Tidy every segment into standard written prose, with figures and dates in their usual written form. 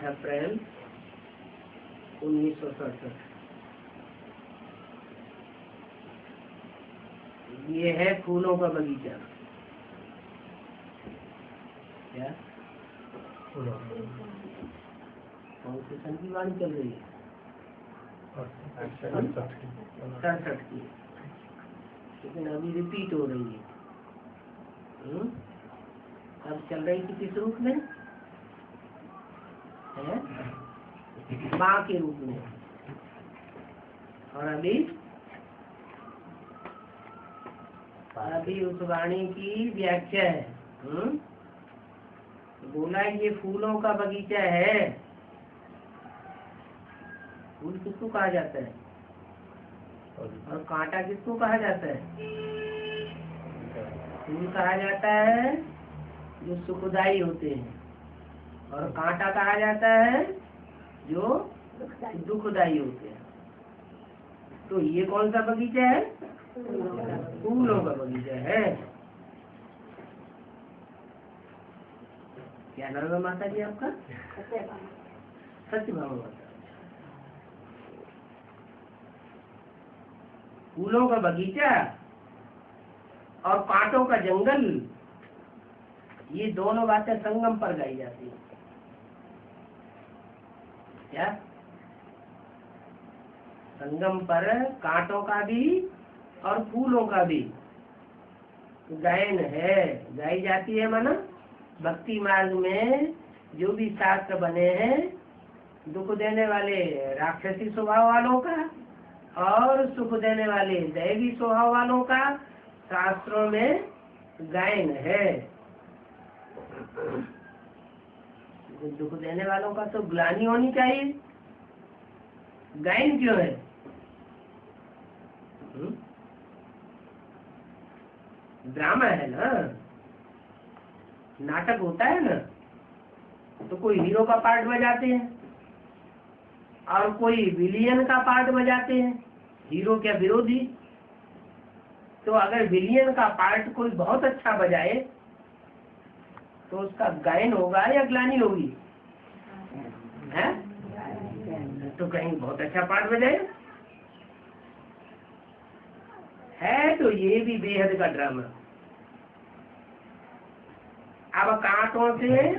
अप्रैल 1967। ये है फूलों का बगीचा। क्या कौन से सन की वाणी चल रही है? 67 की, लेकिन अभी रिपीट हो रही है। अब चल रही थी किस रूप में? है माँ के रूप में, और अभी उस वाणी की व्याख्या है। बोला ये फूलों का बगीचा है। फूल किसको कहा जाता है और कांटा किसको कहा जाता है? फूल कहा जाता है जो सुखदायी होते हैं, और कांटा कहा जाता है जो दुखदायी होते हैं। तो ये कौन सा बगीचा है? फूलों का बगीचा है। क्या नाम है माता जी आपका? सत्यभामा माता। फूलों का बगीचा और कांटों का जंगल, ये दोनों बातें संगम पर गाई जाती है। क्या संगम पर कांटों का भी और फूलों का भी गायन है, गाई जाती है। माना भक्ति मार्ग में जो भी शास्त्र बने हैं, दुख देने वाले राक्षसी स्वभाव वालों का और सुख देने वाले दैवी स्वभाव वालों का शास्त्रों में गायन है। दुख देने वालों का तो ग्लानि होनी चाहिए, गायन क्यों है? ड्रामा है ना, नाटक होता है ना, तो कोई हीरो का पार्ट बजाते हैं और कोई विलियन का पार्ट बजाते हैं, हीरो क्या विरोधी। तो अगर विलियन का पार्ट कोई बहुत अच्छा बजाए तो उसका गायन होगा या ग्लानि होगी? है तो कहीं बहुत अच्छा पार्ट बजाए है। तो ये भी बेहद का ड्रामा। अब कांटों से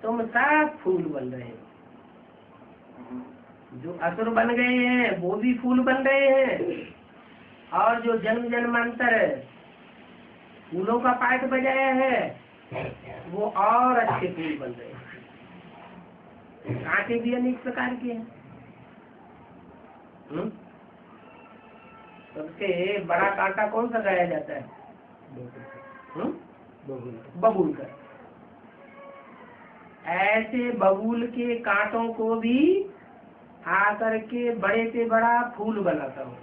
तुम सब फूल बन रहे हो, जो असुर बन गए हैं वो भी फूल बन रहे हैं, और जो जन्म जन्मांतर फूलों का पाठ बजाया है वो और अच्छे फूल बन रहे हैं। कांटे भी अनेक प्रकार के हैं। सबसे बड़ा कांटा कौन सा गाया जाता है? बबूल का। ऐसे बबूल के कांटों को भी आकर के बड़े से बड़ा फूल बनाता हूँ।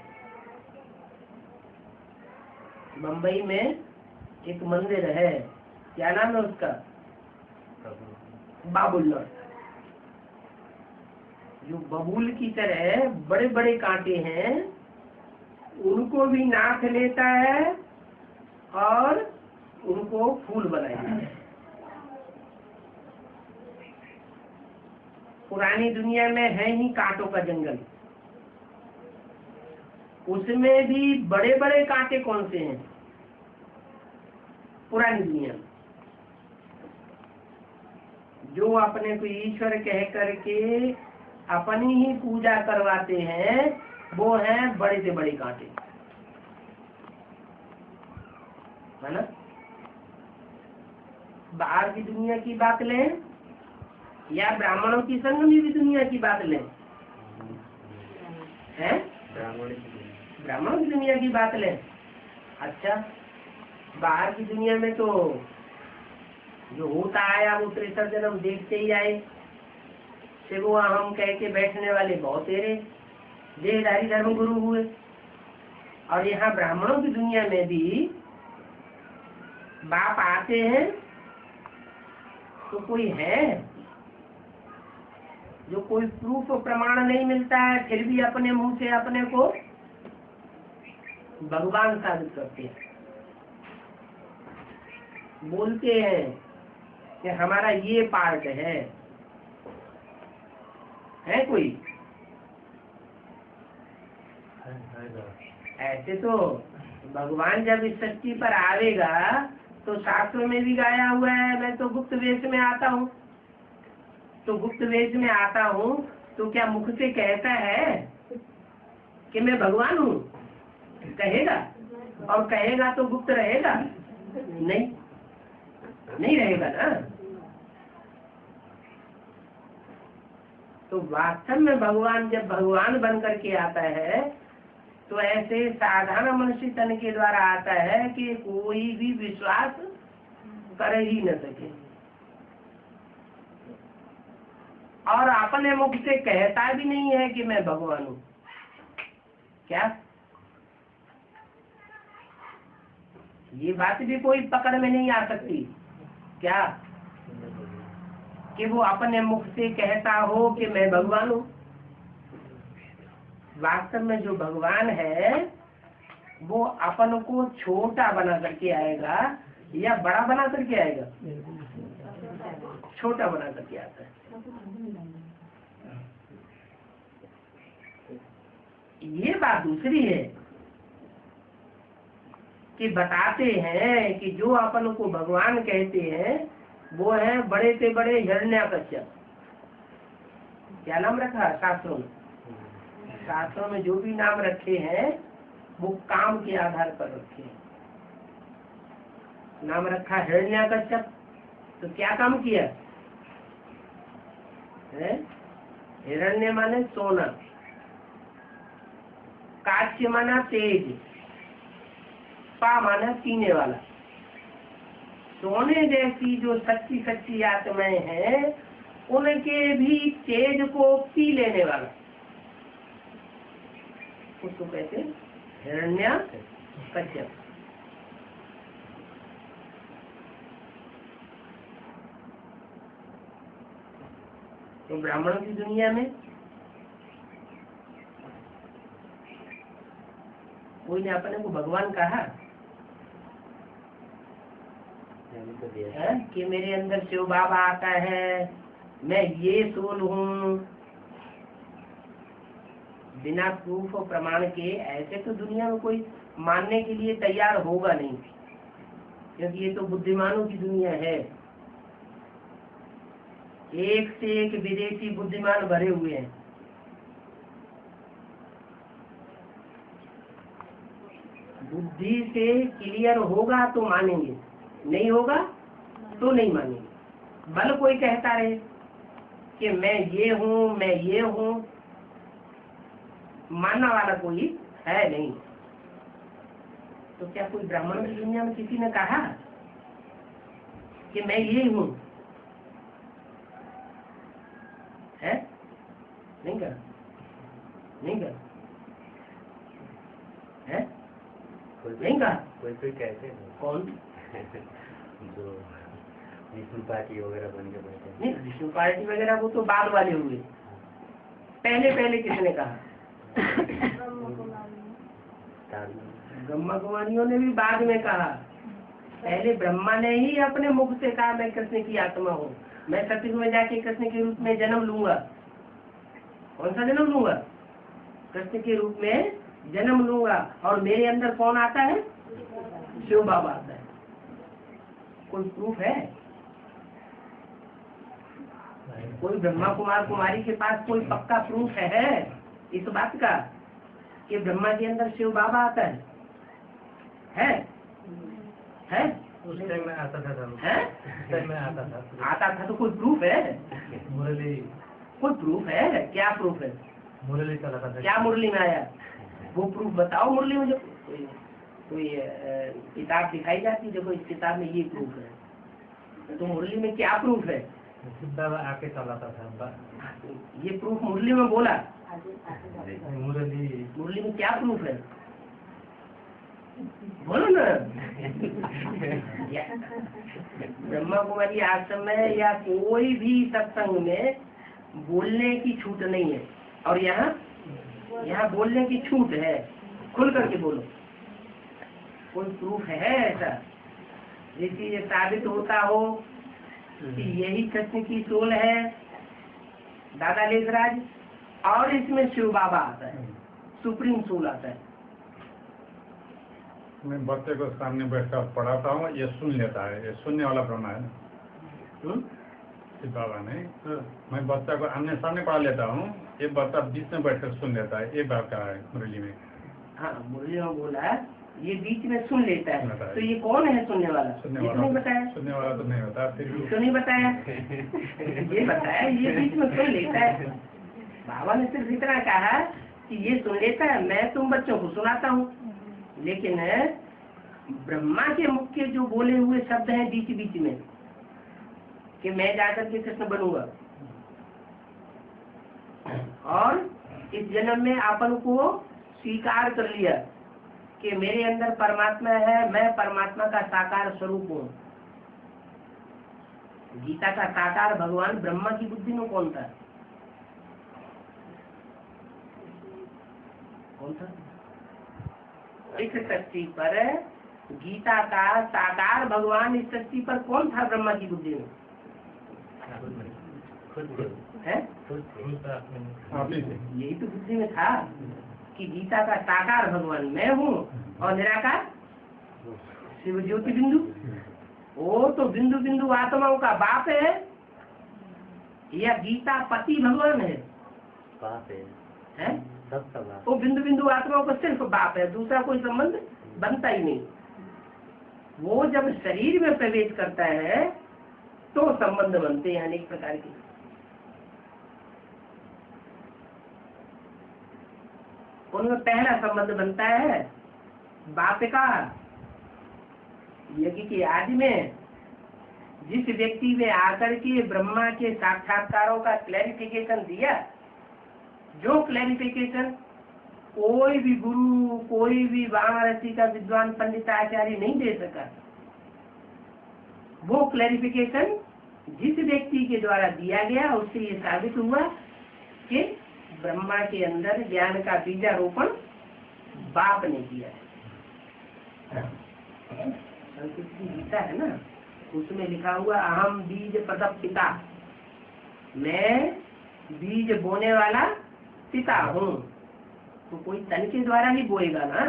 मुंबई में एक मंदिर है, क्या नाम है उसका? बाबुल्ला। जो बबूल की तरह बड़े बड़े कांटे हैं उनको भी नाथ लेता है और उनको फूल बनाता है। पुरानी दुनिया में है ही कांटों का जंगल, उसमें भी बड़े बड़े कांटे कौन से हैं पुरानी दुनिया में? जो अपने को ईश्वर कह करके अपनी ही पूजा करवाते हैं, वो हैं बड़े से बड़े कांटे, है ना। बाहर की दुनिया की बात लें या ब्राह्मणों की संग में भी दुनिया की बात लें, हैं ब्राह्मणों की दुनिया की बात लें। अच्छा, बाहर की दुनिया में तो जो होता आया वो 63 जन्म देखते ही आए, से वो हम कह के बैठने वाले बहुत तेरे देहधारी धर्म गुरु हुए। और यहाँ ब्राह्मणों की दुनिया में भी बाप आते हैं तो कोई है जो कोई प्रूफ प्रमाण नहीं मिलता है, फिर भी अपने मुंह से अपने को भगवान साबित करते हैं, बोलते हैं कि हमारा ये पार्ट है कोई। ऐसे तो भगवान जब इस सृष्टि पर आवेगा तो शास्त्रों में भी गाया हुआ है, मैं तो गुप्त वेश में आता हूँ। तो गुप्त वेश में आता हूँ तो क्या मुख से कहता है कि मैं भगवान हूँ? कहेगा? और कहेगा तो गुप्त रहेगा? नहीं रहेगा ना। तो वास्तव में भगवान जब भगवान बन करके आता है तो ऐसे साधारण मनुष्य तन के द्वारा आता है कि कोई भी विश्वास कर ही न सके, और अपने मुख से कहता भी नहीं है कि मैं भगवान हूँ। क्या ये बात भी कोई पकड़ में नहीं आ सकती क्या कि वो अपने मुख से कहता हो कि मैं भगवान हूँ? वास्तव में जो भगवान है वो अपन को छोटा बना करके आएगा या बड़ा बना करके आएगा? छोटा बना करके आता है। ये बात दूसरी है कि बताते हैं कि जो अपन को भगवान कहते हैं वो है बड़े से बड़े हिरण्याकश्यप। क्या नाम रखा शास्त्रों में? शास्त्रों में जो भी नाम रखे हैं वो काम के आधार पर रखे हैं। नाम रखा हिरण्याकश्यप, तो क्या काम किया है? हिरण्य माने सोना, काच्य माना तेज, पा माना पीने वाला। सोने जैसी जो सच्ची सच्ची आत्माएं हैं उनके भी तेज को पी लेने वाला, उसको कहते हैं हिरण्याकश्यप। तो ब्राह्मणों की दुनिया में कोई ने अपने को भगवान कहा है कि मेरे अंदर शिव बाबा आता है, मैं ये सोल हूँ, बिना प्रूफ और प्रमाण के ऐसे तो दुनिया में कोई मानने के लिए तैयार होगा नहीं, क्योंकि ये तो बुद्धिमानों की दुनिया है। एक से एक विदेशी बुद्धिमान भरे हुए हैं। बुद्धि से क्लियर होगा तो मानेंगे, नहीं होगा तो नहीं मानेंगे। भले कोई कहता रहे कि मैं ये हूँ मैं ये हूँ, मानने वाला कोई है नहीं। तो क्या कोई ब्राह्मणों की दुनिया में किसी ने कहा कि मैं ये हूँ? है? नहीं कहा, नहीं कहा है, नहीं कहा। कोई कहते हैं। कौन? जो विष्णु पार्टी वगैरह बन के बैठे। नहीं, विष्णु पार्टी वगैरह वो तो बाद वाले हुए। पहले किसने कहा? ब्रह्मा कुमारियों ने भी बाद में कहा। पहले ब्रह्मा ने ही अपने मुख से कहा मैं कृष्ण की आत्मा हूँ, मैं सतयुग में जाके कृष्ण के रूप में जन्म लूंगा। कौन सा जन्म लूंगा? कृष्ण के रूप में जन्म लूंगा। और मेरे अंदर कौन आता है? शिव बाबा आता है। कोई प्रूफ है? कोई ब्रह्मा कुमार कुमारी के पास कोई पक्का प्रूफ है इस बात का कि ब्रह्मा के अंदर शिव बाबा आता है? है? उस टाइम में आता था है? उस टाइम में आता था तो कोई प्रूफ है? मुरली कोई प्रूफ है? क्या प्रूफ है? मुरली चलाता था। क्या मुरली में आया वो प्रूफ बताओ। मुरली में जो कोई किताब दिखाई जाती देखो इस किताब में ये प्रूफ है, तो मुरली में क्या प्रूफ है? आके चलाता था ये प्रूफ मुरली में बोला। मुरली में क्या प्रूफ है? बोलो ना। ब्रह्मा कुमारी आश्रम में या कोई भी सत्संग में बोलने की छूट नहीं है, और यहाँ बोलने की छूट है। खुल करके बोलो। कोई प्रूफ है ऐसा जिससे ये साबित होता हो कि यही कृष्ण की सोल है दादा लेखराज, और इसमें शिव बाबा आता है, सुप्रीम सोल आता है। मैं बच्चे को सामने बैठकर पढ़ाता हूँ, ये सुन लेता है, ये सुनने वाला ब्रह्मा है ना शिव बाबा ने। मैं बच्चा को आमने सामने पढ़ा लेता हूँ, ये बच्चा बीच में बैठकर सुन लेता है, ये बात का है मुरली में। हाँ, मुरली में बोला ये बीच में सुन लेता है, तो ये कौन है सुनने वाला? नहीं बताया। सुनने वाला तो नहीं होता, फिर भी तो नहीं बताया। ये बताया ये बीच में सुन लेता है। बाबा ने सिर्फ इतना कहा कि ये सुन लेता है, मैं तुम बच्चों को सुनाता हूँ, लेकिन ब्रह्मा के मुख के जो बोले हुए शब्द हैं बीच बीच में कि मैं जाकर के कृष्ण बनूंगा, और इस जन्म में आपन को स्वीकार कर लिया कि मेरे अंदर परमात्मा है, मैं परमात्मा का साकार स्वरूप हूँ। गीता का साकार भगवान ब्रह्मा की बुद्धि में कौन था? कौन था? इस सृष्टि पर गीता का साकार भगवान इस सृष्टि पर कौन था ब्रह्मा की बुद्धि में? है? यही तो बुद्धि में था कि गीता का साकार भगवान मैं हूँ और निराकार शिव ज्योति बिंदु। वो तो बिंदु बिंदु आत्माओं का बाप है, या गीता पति भगवान है? बाप है? सबका बाप। वो बिंदु बिंदु आत्माओं का सिर्फ बाप है, दूसरा कोई संबंध बनता ही नहीं। वो जब शरीर में प्रवेश करता है तो संबंध बनते हैं अनेक प्रकार के। उनमें पहला संबंध बनता है बाप का। यज्ञ की आदि में जिस व्यक्ति ने आकर के ब्रह्मा के साक्षात्कारों का क्लैरिफिकेशन दिया, जो क्लैरिफिकेशन कोई भी गुरु, कोई भी वाराणसी का विद्वान पंडित आचार्य नहीं दे सका, वो क्लैरिफिकेशन जिस व्यक्ति के द्वारा दिया गया उससे ये साबित हुआ कि ब्रह्मा के अंदर ज्ञान का बीजारोपण बाप ने किया है। संस्कृत की गीता है ना, उसमें लिखा हुआ अहम बीज प्रदप पिता, मैं बीज बोने वाला पिता हूँ। तो कोई तन के द्वारा ही बोएगा ना,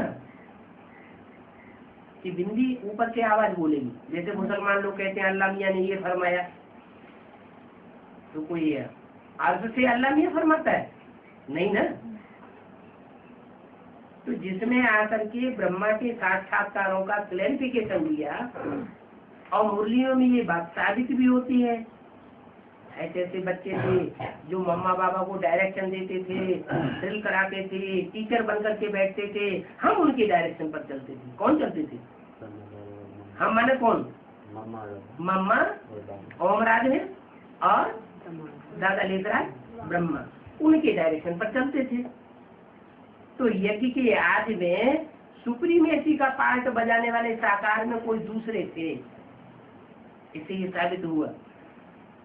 कि बिंदी ऊपर से आवाज बोलेगी। जैसे मुसलमान लोग कहते हैं अल्लाह मियाँ ने ये फरमाया, तो कोई अर्ज से अल्लाह मियाँ फरमाता है नहीं ना। तो जिसमें आकर के ब्रह्मा के साक्षात्कारों का क्लैरिफिकेशन दिया, और मुरलियों में ये बात साबित भी होती है। ऐसे ऐसे बच्चे थे जो मम्मा बाबा को डायरेक्शन देते थे, ड्रिल कराते थे, टीचर बनकर के बैठते थे, हम उनके डायरेक्शन पर चलते थे। कौन चलते थे? हम माने कौन? मम्मा ओमराज है और दादा लेखराज ब्रह्मा, उनके डायरेक्शन पर चलते थे। तो यज्ञ के आदि में सुप्रीमेसी का पार्ट बजाने वाले साकार में कोई दूसरे थे, इससे ये साबित हुआ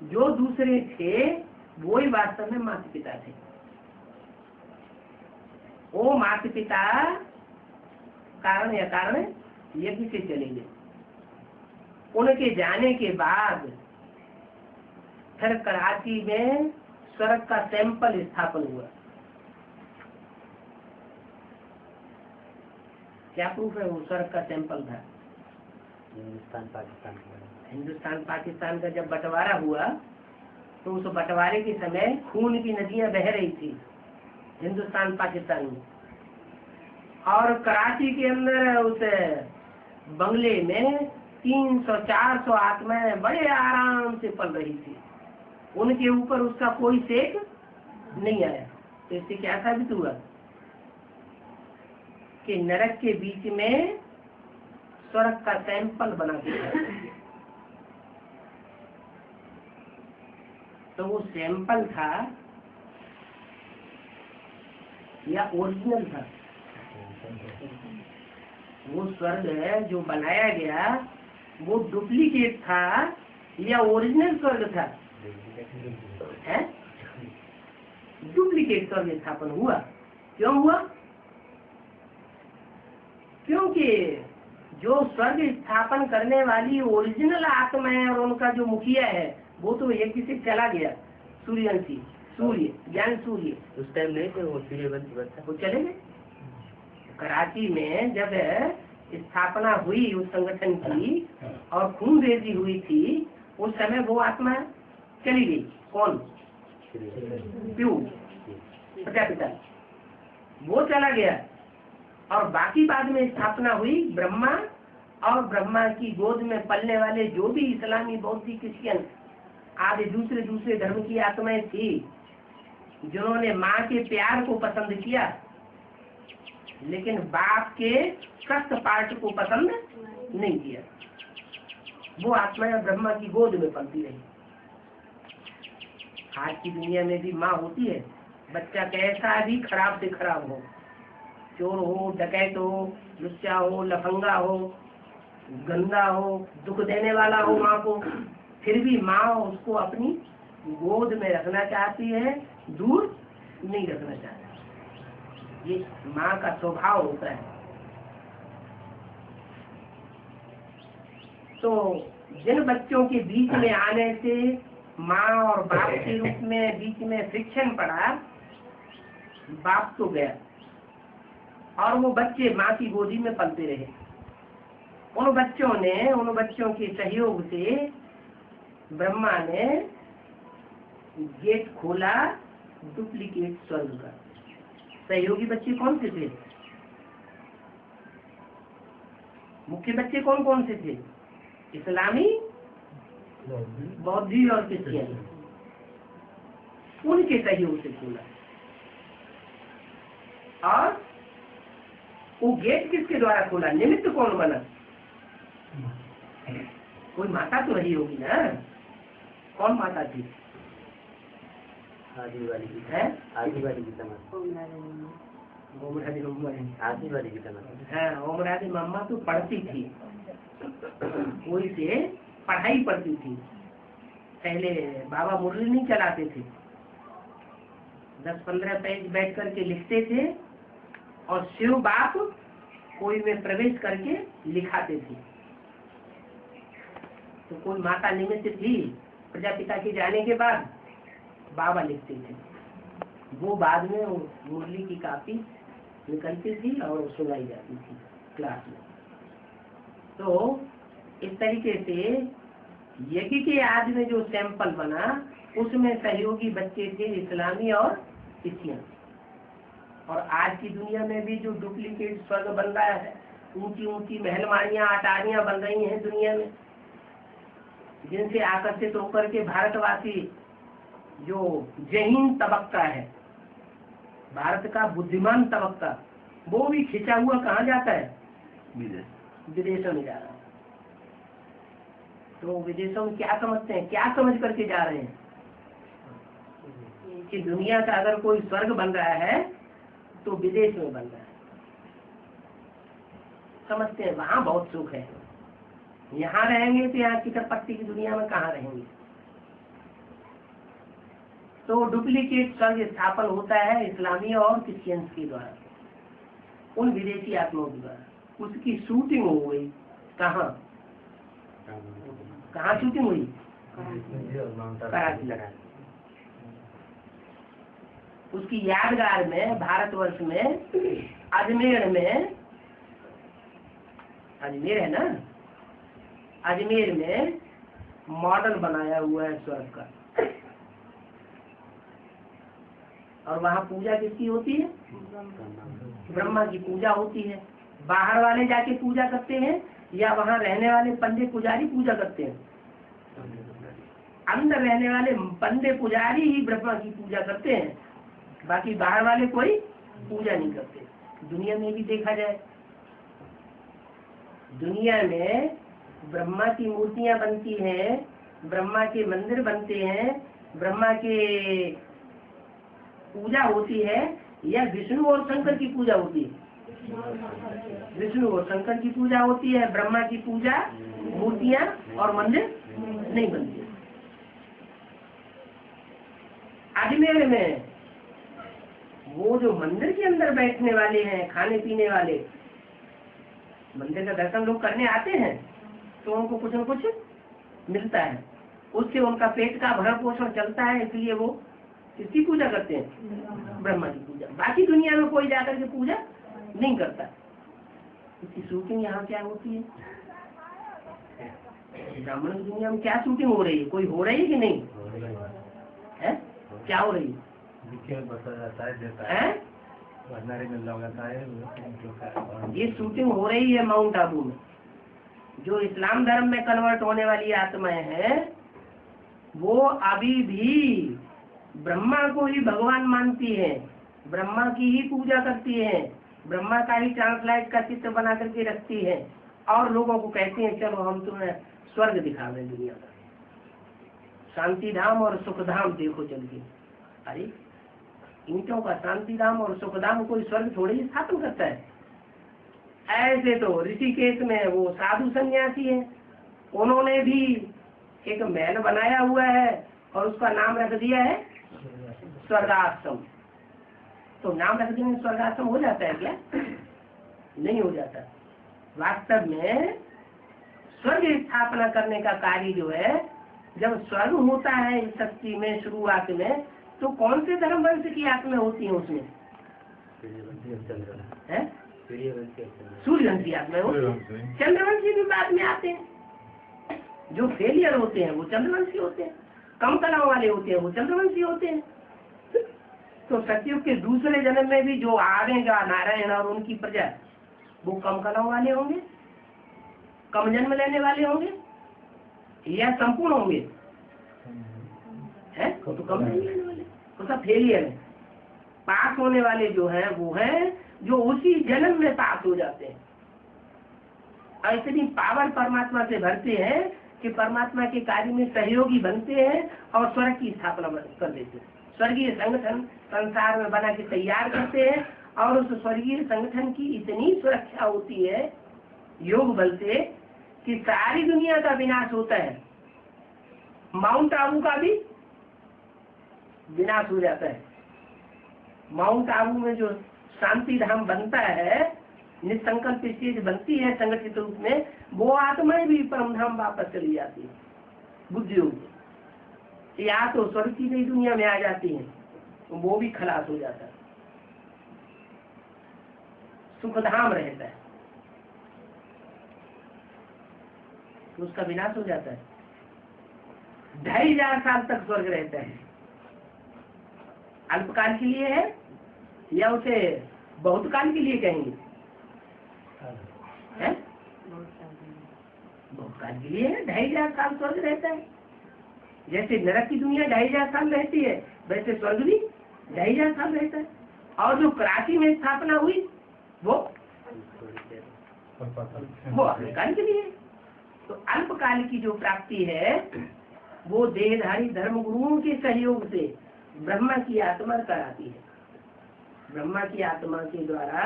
जो दूसरे थे वो ही वास्तव में माता पिता थे। वो माता पिता कारण या कारण यज्ञ से चले गए। उनके जाने के बाद फिर कराची में स्वर्ग का टेम्पल स्थापन हुआ। क्या प्रूफ है वो स्वर्ग का टेम्पल था? हिंदुस्तान पाकिस्तान का जब बंटवारा हुआ तो उस बंटवारे के समय खून की नदियां बह रही थी हिंदुस्तान पाकिस्तान में, और कराची के अंदर उस बंगले में 300-400 आत्माएं बड़े आराम से पल रही थी। उनके ऊपर उसका कोई सेक नहीं आया। तो इससे क्या साबित हुआ कि नरक के बीच में स्वर्ग का सैंपल बना दिया। तो वो सैंपल था या ओरिजिनल था? वो स्वर्ग जो बनाया गया वो डुप्लीकेट था या ओरिजिनल स्वर्ग था? है डुप्लीकेट स्वर्ग स्थापन हुआ। क्यों हुआ? क्योंकि जो स्वर्ग स्थापन करने वाली ओरिजिनल आत्मा है और उनका जो मुखिया है वो तो एक से चला गया, सूर्यवंशी, सूर्य ज्ञान सूर्य। उस टाइम नहीं थे वो सूर्यवंशी बच्चा, वो चले गए। कराची में जब स्थापना हुई उस संगठन की और खून रेजी हुई थी, उस समय वो आत्मा चली गई। कौन? प्यू प्रजापिता, वो चला गया। और बाकी बाद में स्थापना हुई ब्रह्मा, और ब्रह्मा की गोद में पलने वाले जो भी इस्लामी, बौद्धिक, क्रिश्चियन आदि दूसरे धर्म की आत्माएं थी, जिन्होंने माँ के प्यार को पसंद किया लेकिन बाप के सख्त पार्ट को पसंद नहीं किया, वो आत्माएं ब्रह्मा की गोद में पलती रही। आज की दुनिया में भी माँ होती है, बच्चा कैसा भी खराब से खराब हो, चोर हो, डकैत हो, लुच्चा हो, लफंगा हो, गंदा हो, दुख देने वाला हो माँ को, फिर भी माँ उसको अपनी गोद में रखना चाहती है, दूर नहीं रखना चाहती। ये माँ का स्वभाव होता है। तो जिन बच्चों के बीच में आने से माँ और बाप के रूप में बीच में फ्रिक्शन पड़ा, बाप तो गया और वो बच्चे माँ की गोदी में पलते रहे। उन बच्चों के सहयोग से ब्रह्मा ने गेट खोला डुप्लीकेट स्वर्ग का। सहयोगी बच्चे कौन से थे? मुख्य बच्चे कौन कौन से थे? इस्लामी, बौद्धी और क्रिश्चियन। उनके सहयोग से खोला। और वो गेट किसके द्वारा खोला? निमित्त कौन बना? कोई माता तो रही होगी ना। कौन माता थी? आदि वाली की है? आदि वाली की तमन्ना, आदि वाली की तमन्ना। हाँ, ओमरादी मम्मा तो पढ़ती थी, कोई से पढ़ाई पढ़ती थी। पहले बाबा मुरली नहीं चलाते थे, 10-15 पेज बैठ करके लिखते थे और शिव बाप कोई में प्रवेश करके लिखाते थे। तो कोई माता निमित्त थी, प्रजापिता के जाने के बाद बाबा लिखते थे। वो बाद में मुरली की कॉपी निकलती थी और सुनाई जाती थी क्लास में। तो इस तरीके से यज्ञ के आदि में जो सैंपल बना उसमें सहयोगी बच्चे थे इस्लामी और क्रिश्चियन। और आज की दुनिया में भी जो डुप्लीकेट स्वर्ग बन रहा है, ऊंची ऊंची महलमारियां, अटारियां बन रही हैं दुनिया में, जिनसे आकर्षित होकर के भारतवासी जो जहीन तबक्का है, भारत का बुद्धिमान तबक्का, वो भी खिंचा हुआ कहाँ जाता है? विदेशों में जा रहा है। तो विदेशों में क्या समझते हैं, क्या समझ करके जा रहे हैं कि दुनिया का अगर कोई स्वर्ग बन रहा है तो विदेश में बन रहा है। समझते हैं वहां बहुत सुख है, यहाँ रहेंगे तो यहाँ किटपट्टी की दुनिया में कहाँ रहेंगे। तो डुप्लीकेट स्वर्ग स्थापन होता है इस्लामी और क्रिश्चियंस के द्वारा, उन विदेशी आत्माओं के द्वारा। उसकी शूटिंग हो गई कहाँ शूटिंग हुई? कराची। उसकी यादगार में भारतवर्ष में अजमेर है ना, अजमेर में मॉडल बनाया हुआ है स्वर्ग का। और वहाँ पूजा किसकी होती है? ब्रह्मा की पूजा होती है। बाहर वाले जाके पूजा करते हैं या वहाँ रहने वाले पंडे पुजारी पूजा करते हैं? अंदर रहने वाले पंडे पुजारी ही ब्रह्मा की पूजा करते हैं, बाकी बाहर वाले कोई पूजा नहीं करते। दुनिया में भी देखा जाए, दुनिया में ब्रह्मा की मूर्तियां बनती हैं, ब्रह्मा के मंदिर बनते हैं, ब्रह्मा के पूजा होती है, या विष्णु और शंकर की पूजा होती है? विष्णु और शंकर की पूजा होती है। ब्रह्मा की पूजा, मूर्तियां और मंदिर नहीं बनती। अजमेर में वो जो मंदिर के अंदर बैठने वाले हैं, खाने पीने वाले, मंदिर का दर्शन लोग करने आते हैं तो उनको कुछ न कुछ मिलता है, उससे उनका पेट का भरण पोषण चलता है, इसलिए वो किसकी पूजा करते हैं? ब्रह्मा की पूजा। बाकी दुनिया में कोई जाकर के पूजा नहीं करता। इसकी शूटिंग यहाँ क्या होती है? ब्राह्मण की दुनिया में क्या शूटिंग हो रही है? कोई हो रही है कि नहीं है? क्या हो रही है? ये शूटिंग हो रही है माउंट आबू में। जो इस्लाम धर्म में कन्वर्ट होने वाली आत्माएं हैं वो अभी भी ब्रह्मा को ही भगवान मानती है, ब्रह्मा की ही पूजा करती है, ब्रह्मा का ही ट्रांसलाइट का चित्र बना करके रखती है, और लोगों को कहते हैं चलो हम तुम्हें स्वर्ग दिखा रहे दुनिया का, शांति धाम और सुख धाम देखो चल के। अरे ईंटों का शांति धाम और सुख धाम कोई स्वर्ग थोड़ी ही स्थापन करता है। ऐसे तो ऋषिकेश में वो साधु सन्यासी है, उन्होंने भी एक महल बनाया हुआ है और उसका नाम रख दिया है स्वर्गाश्रम। तो नाम रख देने स्वर्गाश्रम हो जाता है क्या? नहीं हो जाता। वास्तव में स्वर्ग स्थापना करने का कार्य जो है, जब स्वर्ग होता है इस शक्ति में शुरुआत में, तो कौन से धर्म वंश की आत्मा होती है उसमें? सूर्यवंशी आत्मा होती है। चंद्रवंशी भी बाद में आते हैं। जो फेलियर होते हैं वो चंद्रवंशी होते हैं, कम कलाओं वाले होते हैं वो चंद्रवंशी होते हैं। तो सतयुग के दूसरे जन्म में भी जो आवेगा नारायण और उनकी प्रजा, वो कम कलाओं वाले होंगे, कम जन्म लेने वाले होंगे या संपूर्ण होंगे? है तो कम जन्म लेने वाले, तो सब फेलियर है। पास होने वाले जो हैं वो हैं जो उसी जन्म में पास हो जाते हैं। इतनी पावर परमात्मा से भरते हैं कि परमात्मा के कार्य में सहयोगी बनते हैं और स्वर्ग की स्थापना कर देते हैं। स्वर्गीय संगठन संसार में बना के तैयार करते हैं और उस स्वर्गीय संगठन की इतनी सुरक्षा होती है योग बल से कि सारी दुनिया का विनाश होता है, माउंट आबू का भी विनाश हो जाता है। माउंट आबू में जो शांति धाम बनता है, निसंकल्प स्टेज बनती है संगठित रूप में, वो आत्माएं भी परम धाम वापस चली जाती है बुद्धि योग। या तो स्वर्ग की नई दुनिया में आ जाती है तो वो भी खलास हो जाता है, सुखधाम रहता है तो उसका विनाश हो जाता है। 2500 साल तक स्वर्ग रहता है। अल्पकाल के लिए है या उसे बहुत काल के लिए कहेंगे? है बहुत काल के लिए है। 2500 साल स्वर्ग रहता है। जैसे नरक की दुनिया 2500 साल रहती है, वैसे स्वर्ग भी 2500 साल रहता है। और जो कराची में स्थापना हुई वो अल्पकाल के लिए। तो अल्पकाल की जो प्राप्ति है वो देहधारी धर्म गुरुओं के सहयोग से ब्रह्मा की आत्मा कराती है। ब्रह्मा की आत्मा के द्वारा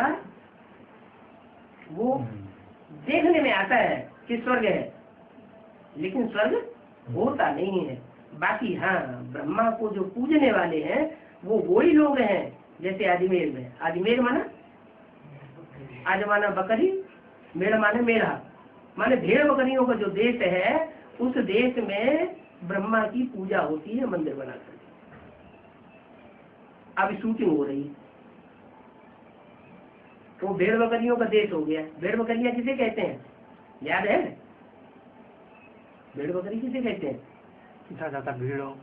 वो देखने में आता है कि स्वर्ग है, लेकिन स्वर्ग होता नहीं है। बाकी हाँ, ब्रह्मा को जो पूजने वाले हैं वो वही लोग हैं। जैसे अजमेर में, अजमेर माना आज माना बकरी, मेढ़ माने मेढ़ा, माने भेड़ बकरियों का जो देश है, उस देश में ब्रह्मा की पूजा होती है मंदिर बनाकर। अभी शूटिंग हो रही है तो भेड़ बकरियों का देश हो गया। भेड़ बकरियां किसे कहते हैं याद है? भेड़ बकरी किसे कहते हैं? ज्यादा भीड़ हो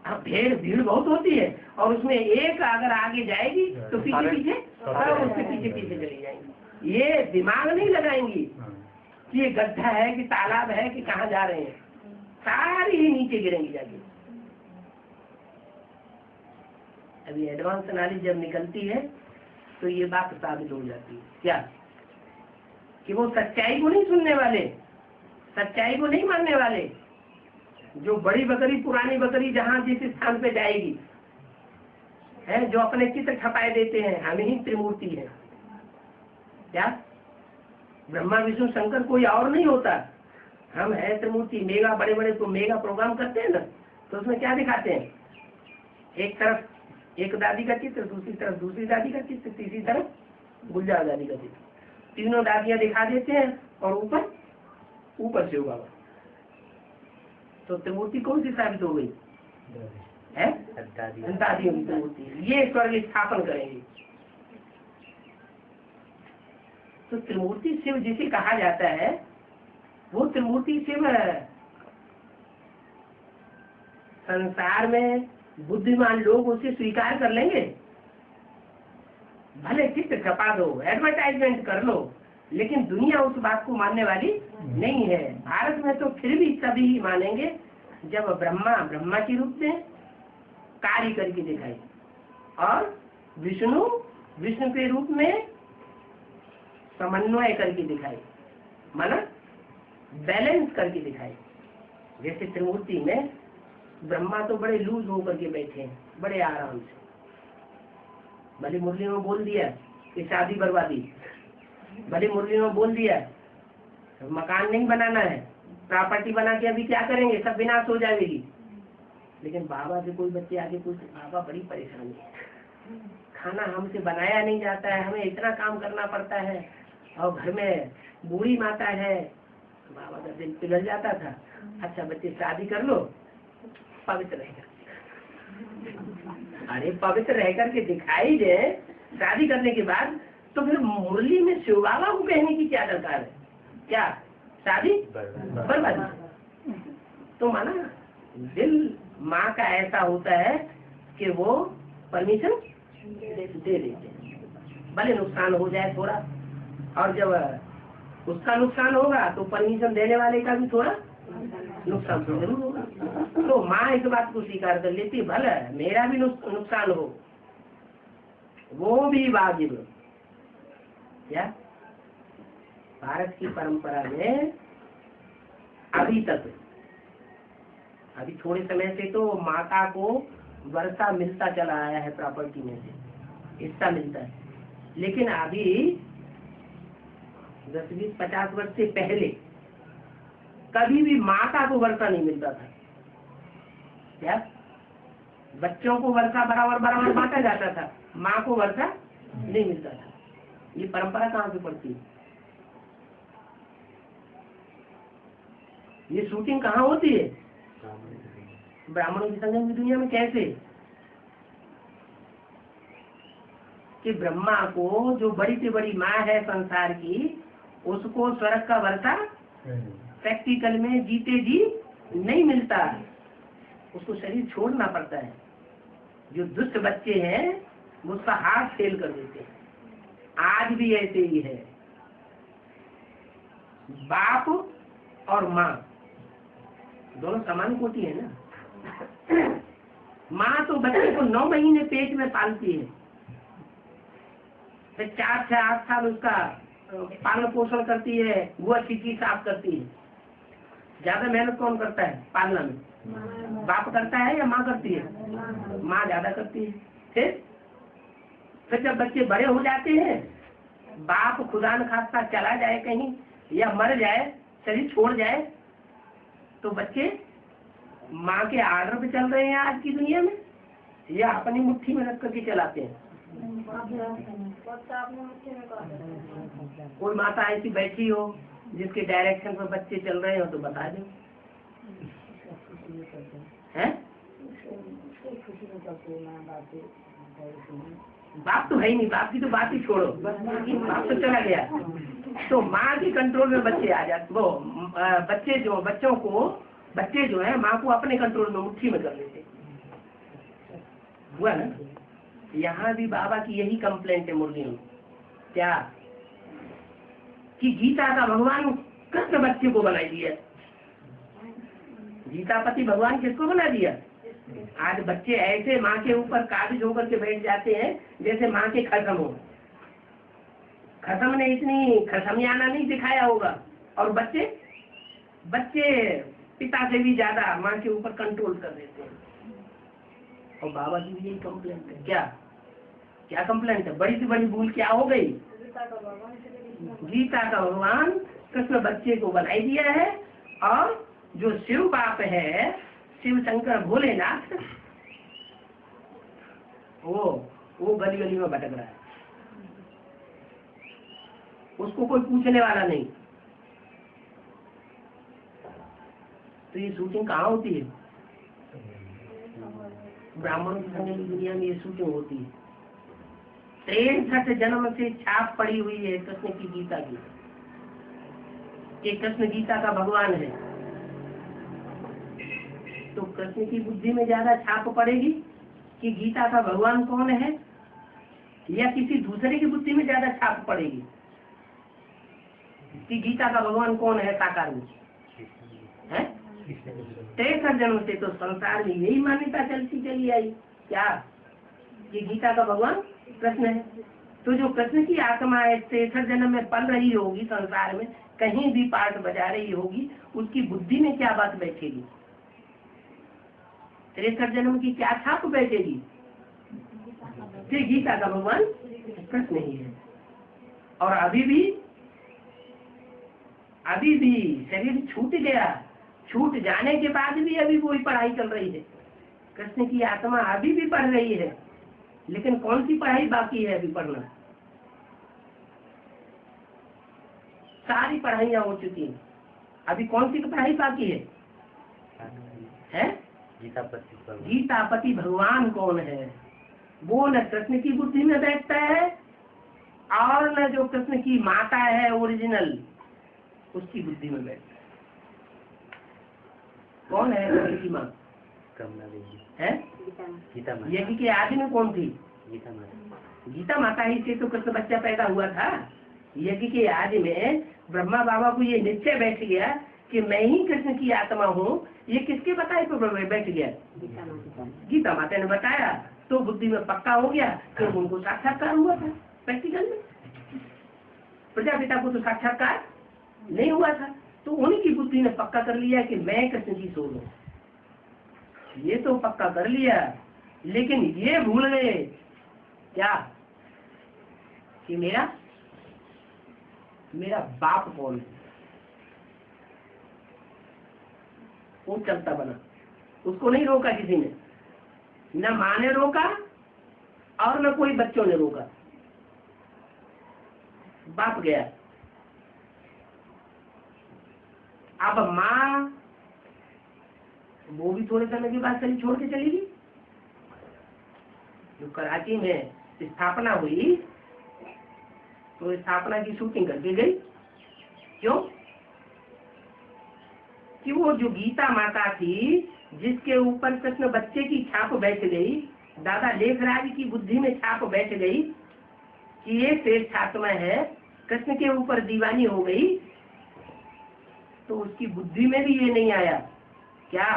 अब भीड़ बहुत होती है और उसमें एक अगर आगे जाएगी तो पीछे पीछे सब उसके पीछे पीछे चली जाएंगी। ये दिमाग नहीं लगाएंगी कि ये गड्ढा है कि तालाब है कि कहाँ जा रहे हैं, सारी ही नीचे गिरेंगी जाके। अभी एडवांस नॉलेज जब निकलती है तो ये बात साबित हो जाती है क्या, कि वो सच्चाई को नहीं सुनने वाले, सच्चाई को नहीं मानने वाले। जो बड़ी बकरी पुरानी बकरी जहाँ जिस स्थान पे जाएगी है, जो अपने चित्र छपाए देते हैं हम ही त्रिमूर्ति है क्या, ब्रह्मा विष्णु शंकर कोई और नहीं होता, हम है त्रिमूर्ति। मेगा बड़े बड़े तो मेगा प्रोग्राम करते हैं ना, तो उसमें क्या दिखाते हैं, एक तरफ एक दादी का चित्र, दूसरी तरफ दूसरी दादी का चित्र, तीसरी तरफ गुलजार दादी का चित्र, तीनों दादियां दिखा देते हैं और ऊपर से होगा। तो त्रिमूर्ति कौन सी साबित हो गई है, दादियों की त्रिमूर्ति। ये स्वर्ग स्थापन करेंगे। तो त्रिमूर्ति शिव जिसे कहा जाता है वो त्रिमूर्ति शिव संसार में बुद्धिमान लोग उसे स्वीकार कर लेंगे, भले चित्र छपा दो, एडवर्टाइजमेंट कर लो, लेकिन दुनिया उस बात को मानने वाली नहीं है। भारत में तो फिर भी तभी ही मानेंगे जब ब्रह्मा के रूप में कार्य करके दिखाई और विष्णु के रूप में समन्वय करके दिखाई, माना बैलेंस करके दिखाई। जैसे त्रिमूर्ति में ब्रह्मा तो बड़े लूज होकर के बैठे हैं, बड़े आराम से, भले मुरली में बोल दिया कि शादी बर्बादी, भले मुरली में बोल दिया मकान नहीं बनाना है, प्रॉपर्टी बना के अभी क्या करेंगे, सब विनाश हो जाएगी। लेकिन बाबा से कोई बच्चे आगे पूछते, बाबा बड़ी परेशानी है, खाना हमसे बनाया नहीं जाता है, हमें इतना काम करना पड़ता है और घर में बूढ़ी माता है। बाबा का दिल पिघल जाता था। अच्छा बच्चे शादी कर लो, पवित्र रहेगा। अरे पवित्र रह करके दिखाई दे शादी करने के बाद, तो फिर मुरली में शिव बाबा को कहने की क्या दरकार है, क्या शादी बर्बादी। तो माना दिल माँ का ऐसा होता है कि वो परमिशन दे देते हैं, भले नुकसान हो जाए थोड़ा, और जब उसका नुकसान होगा तो परमिशन देने वाले का भी थोड़ा नुकसान तो जरूर होगा। तो माँ इस बात को स्वीकार कर लेती, भले मेरा भी नुकसान हो, वो भी वाजिब। क्या भारत की परंपरा में अभी तक, अभी थोड़े समय से तो माता को वर्षा मिलता चला आया है, प्रॉपर्टी में से हिस्सा मिलता है, लेकिन अभी 10-20-50 वर्ष से पहले कभी भी माता को वर्षा नहीं मिलता था। क्या बच्चों को वर्षा बराबर बांटा जाता था, माँ को वर्षा नहीं मिलता था। ये परंपरा कहाँ से पड़ती है, ये शूटिंग कहाँ होती है, ब्राह्मणों की संगम की दुनिया में। कैसे कि ब्रह्मा को जो बड़ी से बड़ी माँ है संसार की, उसको स्वर्ग का वर्षा प्रैक्टिकल में जीते जी नहीं मिलता, उसको शरीर छोड़ना पड़ता है। जो दुष्ट बच्चे हैं वो उसका हाथ फेल कर देते हैं। आज भी ऐसे ही है, बाप और माँ दोनों समान कोटि है ना। माँ तो बच्चे को 9 महीने पेट में पालती है, फिर 4 से 8 साल उसका पालन पोषण करती है, वो अच्छी चीज साफ करती है। ज्यादा मेहनत कौन करता है पालना में, बाप करता है या माँ करती है, माँ ज्यादा करती है। फिर जब बच्चे बड़े हो जाते हैं, बाप खुदा न खास्ता चला जाए कहीं या मर जाए, शरीर छोड़ जाए, तो बच्चे माँ के आर्डर पे चल रहे हैं आज की दुनिया में, या अपनी मुट्ठी में रख करके चलाते हैं। कोई माता ऐसी बैठी हो जिसके डायरेक्शन पर बच्चे चल रहे हो तो बता दो, हैं? बाप तो है ही नहीं, बाप की तो बात ही छोड़ो, बाप तो चला गया। तो माँ के कंट्रोल में बच्चे आ जाते, वो बच्चे जो है माँ को अपने कंट्रोल में मुट्ठी में कर लेते। हुआ ना। यहाँ भी बाबा की यही कंप्लेंट है मुरली में, क्या कि गीता का भगवान कृष्ण बच्चे को बना दिया। गीतापति भगवान किसको बना दिया? आज बच्चे ऐसे माँ के ऊपर काबिज होकर के बैठ जाते हैं जैसे माँ के खत्म हो। खत्म ने इतनी खसमियाना नहीं दिखाया होगा, और बच्चे पिता से भी ज्यादा माँ के ऊपर कंट्रोल कर देते हैं। और बाबा की भी यही कंप्लेंट है। क्या कंप्लेंट है? बड़ी से बड़ी भूल क्या हो गई? गीता का भगवान कृष्ण बच्चे को बनाई दिया है, और जो शिव बाप है, शिव शंकर भोलेनाथ, वो गली गली में भटक रहा है, उसको कोई पूछने वाला नहीं। तो ये शूटिंग कहाँ होती है? ब्राह्मणों की संग दुनिया में ये शूटिंग होती है। 63 जन्म से छाप पड़ी हुई है कृष्ण की गीता की, कि कृष्ण गीता का भगवान है। तो कृष्ण की बुद्धि में ज्यादा छाप पड़ेगी कि गीता का भगवान कौन है, या किसी दूसरे की बुद्धि में ज्यादा छाप पड़ेगी कि गीता का भगवान कौन है साकार में? 63 जन्म से तो संसार में यही मान्यता चलती चली आई, क्या कि गीता का भगवान कृष्ण है। तो जो कृष्ण की आत्मा है 63 जन्म में पल रही होगी संसार में, कहीं भी पाठ बजा रही होगी, उसकी बुद्धि में क्या बात बैठेगी? 63 जन्म की क्या छाप बैठेगी कि गीता का भगवान कृष्ण ही है। और अभी भी शरीर छूट गया, छूट जाने के बाद भी अभी वही पढ़ाई चल रही है। कृष्ण की आत्मा अभी भी पढ़ रही है, लेकिन कौन सी पढ़ाई बाकी है अभी पढ़ना? सारी पढ़ाइयाँ हो चुकी हैं, अभी कौन सी पढ़ाई बाकी है? गीतापति भगवान कौन है? वो न कृष्ण की बुद्धि में बैठता है, और न जो कृष्ण की माता है ओरिजिनल, उसकी बुद्धि में बैठता है। कौन है कृष्ण की माँ? कमला देवी है? गीता माता। यज्ञ के आदि में कौन थी? गीता माता। गीता माता ही से तो कृष्ण बच्चा पैदा हुआ था। यज्ञ के आदि में ब्रह्मा बाबा को ये निश्चय बैठ गया कि मैं ही कृष्ण की आत्मा हूँ। ये किसके बताए पर बैठ गया? गीता माता ने बताया, तो बुद्धि में पक्का हो गया। फिर उनको साक्षात्कार हुआ था प्रैक्टिकल में। प्रजापिता को तो साक्षात्कार नहीं हुआ था, तो उन्हीं की बुद्धि ने पक्का कर लिया कि मैं कृष्ण की सोल हूँ। ये तो पक्का कर लिया, लेकिन ये भूल गए क्या कि मेरा बाप कौन है। वो चलता बना, उसको नहीं रोका किसी ने, न माँ ने रोका और न कोई बच्चों ने रोका। बाप गया। अब माँ वो भी थोड़े समय के बाद शरीर छोड़ के चलेगी। जो कराची में स्थापना हुई, तो स्थापना की शूटिंग करके गई। क्यों? कि वो जो गीता माता थी, जिसके ऊपर कृष्ण बच्चे की छाप बैठ गई, दादा लेखराज की बुद्धि में छाप बैठ गई कि ये श्रेष्ठ आत्मा है, कृष्ण के ऊपर दीवानी हो गई। तो उसकी बुद्धि में भी ये नहीं आया क्या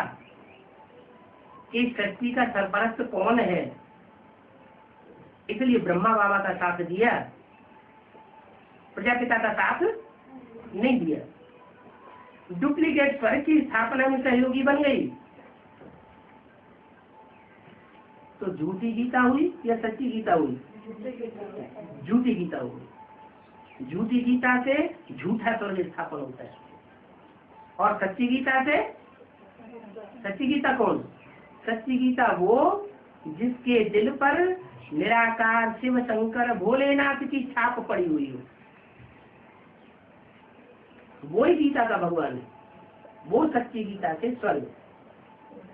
कि सृष्टि का सरपरस्त कौन है। इसलिए ब्रह्मा बाबा का साथ दिया, प्रजापिता का साथ नहीं दिया। डुप्लीकेट स्वर्ग की स्थापना में सहयोगी बन गई। तो झूठी गीता हुई या सच्ची गीता हुई? झूठी गीता हुई। झूठी गीता से झूठा स्वर्ग स्थापन होता है, और सच्ची गीता से, सच्ची गीता कौन? सच्ची गीता वो जिसके दिल पर निराकार शिव शंकर भोलेनाथ की छाप पड़ी हुई हो, वो ही गीता का भगवान है। वो सच्ची गीता से स्वर्ग,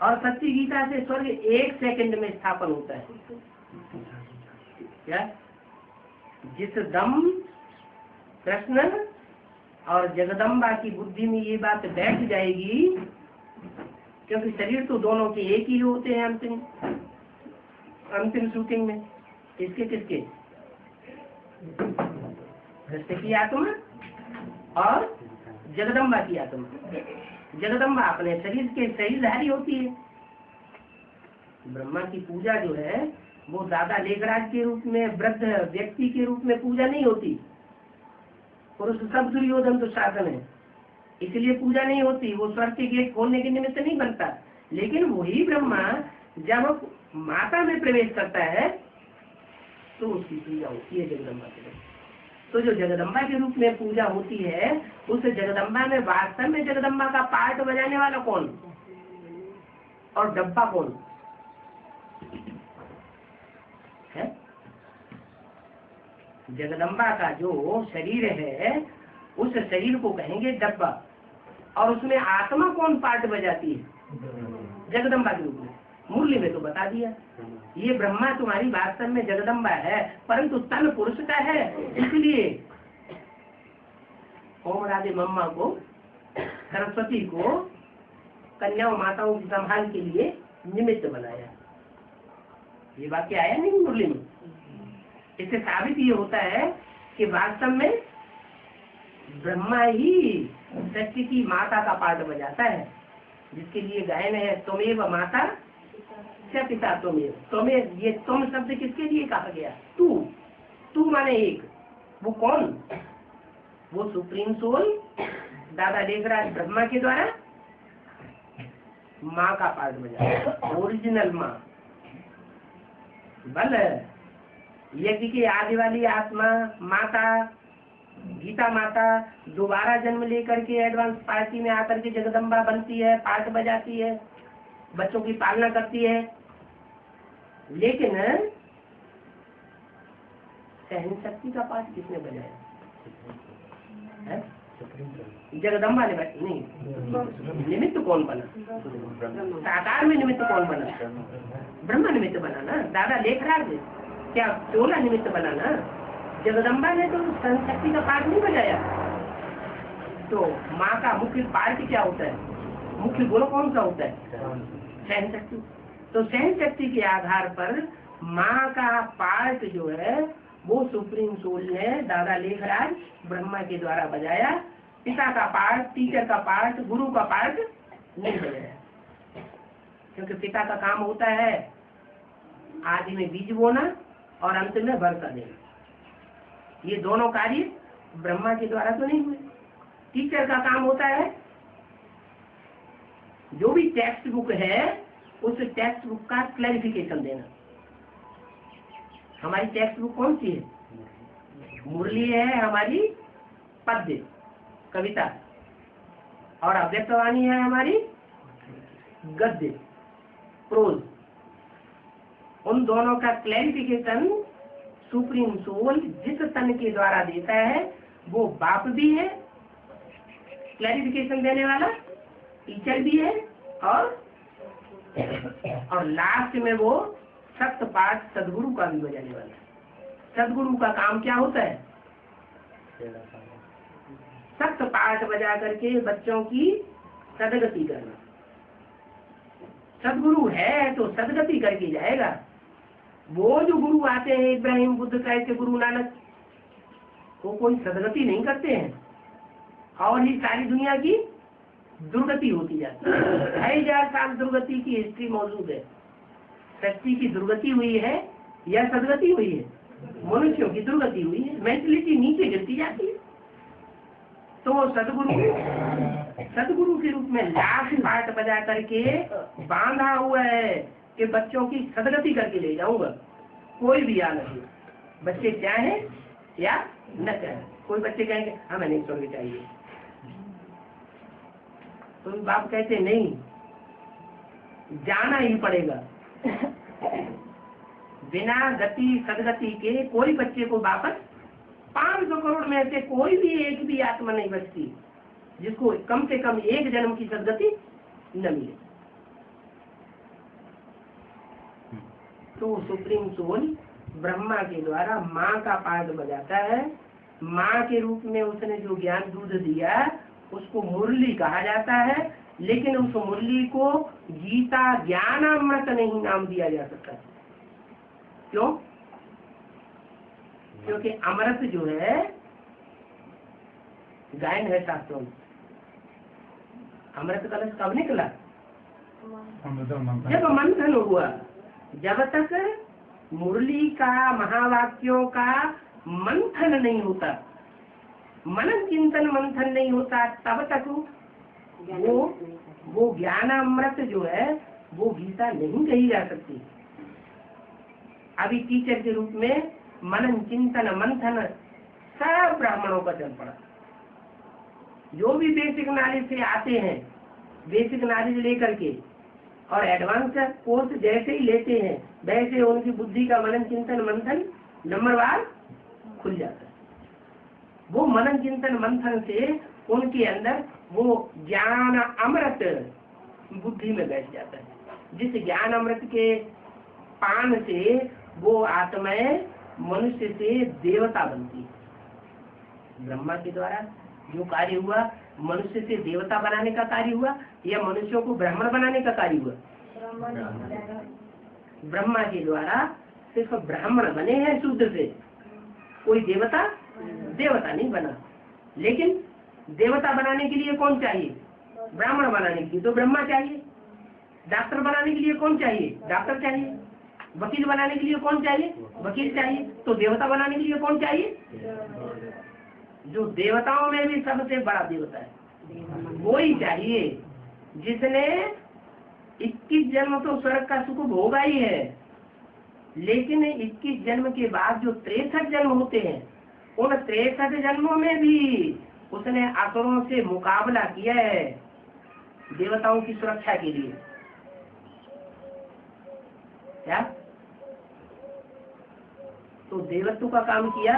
और सच्ची गीता से स्वर्ग 1 सेकंड में स्थापन होता है। क्या? जिस दम कृष्ण और जगदम्बा की बुद्धि में ये बात बैठ जाएगी, क्योंकि शरीर तो दोनों के एक ही होते हैं अंतिम, अंतिम शूटिंग में किसके किसके, हृदय की आत्मा और जगदम्बा की आत्मा। जगदम्बा अपने शरीर के शरीरधारी होती है। ब्रह्मा की पूजा जो है वो दादा लेखराज के रूप में, वृद्ध व्यक्ति के रूप में पूजा नहीं होती। पुरुष सब दुर्योधन तो शासन है, इसलिए पूजा नहीं होती। वो स्वर्ग के गेट खोलने के निमित्त नहीं बनता। लेकिन वही ब्रह्मा जब माता में प्रवेश करता है तो उसकी पूजा होती है जगदम्बा के रूप। तो जो जगदम्बा के रूप में पूजा होती है, उस जगदम्बा में वास्तव में जगदम्बा का पार्ट बजाने वाला कौन और डब्बा कौन है? जगदम्बा का जो शरीर है उस शरीर को कहेंगे डब्बा, और उसमें आत्मा कौन पार्ट बजाती है? जगदम्बा के रूप में। मुरली में तो बता दिया ये ब्रह्मा तुम्हारी वास्तव में जगदम्बा है, परंतु तन पुरुष का है, इसलिए ओम राधे मम्मा को, सरस्वती को कन्याओं माताओं की संभाल के लिए निमित्त बनाया। ये वाक्य आया नहीं मुरली में। इससे साबित ये होता है कि वास्तव में ब्रह्मा ही सृष्टि की माता का पार्ट बजाता है, जिसके लिए गायन है त्वमेव माता च पिता त्वमेव। त्वमेव, ये तुम शब्द किसके लिए कहा गया? तू माने एक। वो कौन? वो सुप्रीम सोल दादा लेखराज ब्रह्मा के द्वारा माँ का पार्ट बजाता, ओरिजिनल माँ। बल यज्ञ की आदि वाली आत्मा माता, गीता माता दोबारा जन्म लेकर के एडवांस पार्टी में आकर के जगदम्बा बनती है, पार्ट बजाती है, बच्चों की पालना करती है। लेकिन सहन शक्ति का पार्ट किसने बजाया है? जगदम्बा ने नहीं। निमित्त कौन बना? साकार में निमित्त कौन बना? ब्रह्मा निमित्त बना ना। दादा लेखराज क्या चोला निमित्त बना ना। जगदम्बा ने तो सहन शक्ति का पार्ट नहीं बजाया। तो माँ का मुख्य पार्ट क्या होता है? मुख्य गुण कौन सा होता है? सहन शक्ति। तो सहन शक्ति के आधार पर माँ का पार्ट जो है वो सुप्रीम सोल ने दादा लेखराज ब्रह्मा के द्वारा बजाया। पिता का पार्ट, टीचर का पार्ट, गुरु का पार्ट नहीं बजाया, क्योंकि पिता का काम होता है आदि में बीज बोना और अंत में वर्षा देना। ये दोनों कार्य ब्रह्मा के द्वारा तो नहीं हुए। टीचर का काम होता है जो भी टेक्स्ट बुक है उस टेक्स्ट बुक का क्लैरिफिकेशन देना। हमारी टेक्स्ट बुक कौन सी है? मुरली है हमारी, पद्य कविता, और अव्यक्तवाणी है हमारी गद्य प्रोज। उन दोनों का क्लैरिफिकेशन सुप्रीम सोल जिस तन के द्वारा देता है वो बाप भी है, क्लैरिफिकेशन देने वाला टीचर भी है, और लास्ट में वो सप्त पाठ सदगुरु का भी बजाने वाला है। सदगुरु का काम क्या होता है? सप्त पाठ बजा करके बच्चों की सदगति करना। सदगुरु है तो सदगति करके जाएगा। वो जो गुरु आते हैं इब्राहिम, बुद्ध, कैसे गुरु नानक, वो कोई सदगति नहीं करते हैं और ही सारी दुनिया की दुर्गति होती जाती है। 2000 साल दुर्गति की हिस्ट्री मौजूद है। सृष्टि की दुर्गति हुई है या सदगति हुई है? मनुष्यों की दुर्गति हुई है, मेंटलिटी नीचे गिरती जाती है। तो सदगुरु के रूप में लाख पाठ बजा करके बांधा हुआ है कि बच्चों की सदगति करके ले जाऊंगा। कोई भी आ नहीं, बच्चे चाहे या न चाहे। कोई बच्चे कहेंगे हमें नहीं स्वर्ग चाहिए, तो बाप कहते नहीं, जाना ही पड़ेगा। बिना गति सदगति के कोई बच्चे को वापस 500 करोड़ में से कोई भी एक भी आत्मा नहीं बचती जिसको कम से कम एक जन्म की सदगति न मिले। तो सुप्रीम सोल ब्रह्मा के द्वारा माँ का पाठ बजाता है। माँ के रूप में उसने जो ज्ञान दूध दिया उसको मुरली कहा जाता है, लेकिन उस मुरली को गीता ज्ञानामृत नहीं नाम दिया जा सकता। क्यों? क्योंकि अमृत जो है गायन है शास्त्रों में। अमृत कलश कब निकला? जब मंथन हुआ। जब तक मुरली का, महावाक्यों का मंथन नहीं होता, मनन चिंतन मंथन नहीं होता, तब तक वो ज्ञान अमृत जो है वो गीता नहीं कही जा सकती। अभी टीचर के रूप में मनन चिंतन मंथन सब ब्राह्मणों का चल पड़ा। जो भी बेसिक नॉलेज से आते हैं, बेसिक नॉलेज लेकर के और एडवांस कोर्स जैसे ही लेते हैं, वैसे उनकी बुद्धि का मनन चिंतन मंथन नंबरवार खुल जाता है। वो मनन चिंतन मंथन से उनके अंदर वो ज्ञान अमृत बुद्धि में बैठ जाता है। जिस ज्ञान अमृत के पान से वो आत्माएं मनुष्य से देवता बनती है। ब्रह्मा के द्वारा जो कार्य हुआ, मनुष्य से देवता बनाने का कार्य हुआ या मनुष्यों को ब्राह्मण बनाने का कार्य हुआ? ब्रह्मा के द्वारा सिर्फ ब्राह्मण बने हैं शूद्र से, कोई देवता नहीं बना। लेकिन देवता बनाने के लिए कौन चाहिए? ब्राह्मण बनाने के लिए तो ब्रह्मा चाहिए। डॉक्टर बनाने के लिए कौन चाहिए? डॉक्टर चाहिए। वकील बनाने के लिए कौन चाहिए? वकील चाहिए। तो देवता बनाने के लिए कौन चाहिए? जो देवताओं में भी सबसे बड़ा देवता है वो ही चाहिए, जिसने 21 जन्म तो स्वर्ग का सुख भोगा ही है, लेकिन 21 जन्म के बाद जो 63 जन्म होते हैं, उन 63 जन्मों में भी उसने असुरों से मुकाबला किया है देवताओं की सुरक्षा के लिए। क्या? तो देवत्व का काम किया,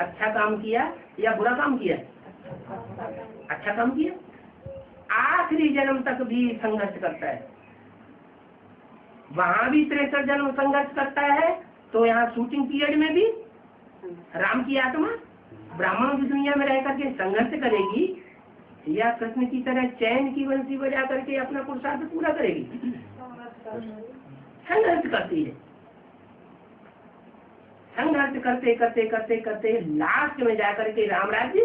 अच्छा काम किया या बुरा काम किया? अच्छा काम किया। आखिरी जन्म तक भी संघर्ष करता है। वहां भी 63 जन्म संघर्ष करता है, तो यहाँ शूटिंग पीरियड में भी राम की आत्मा ब्राह्मणों की दुनिया में रह करके संघर्ष करेगी या कृष्ण की तरह चैन की बंसी बजा करके अपना पुरुषार्थ पूरा करेगी? संघर्ष करती है। संघर्ष करते करते करते करते लास्ट में जाकर के राम राज्य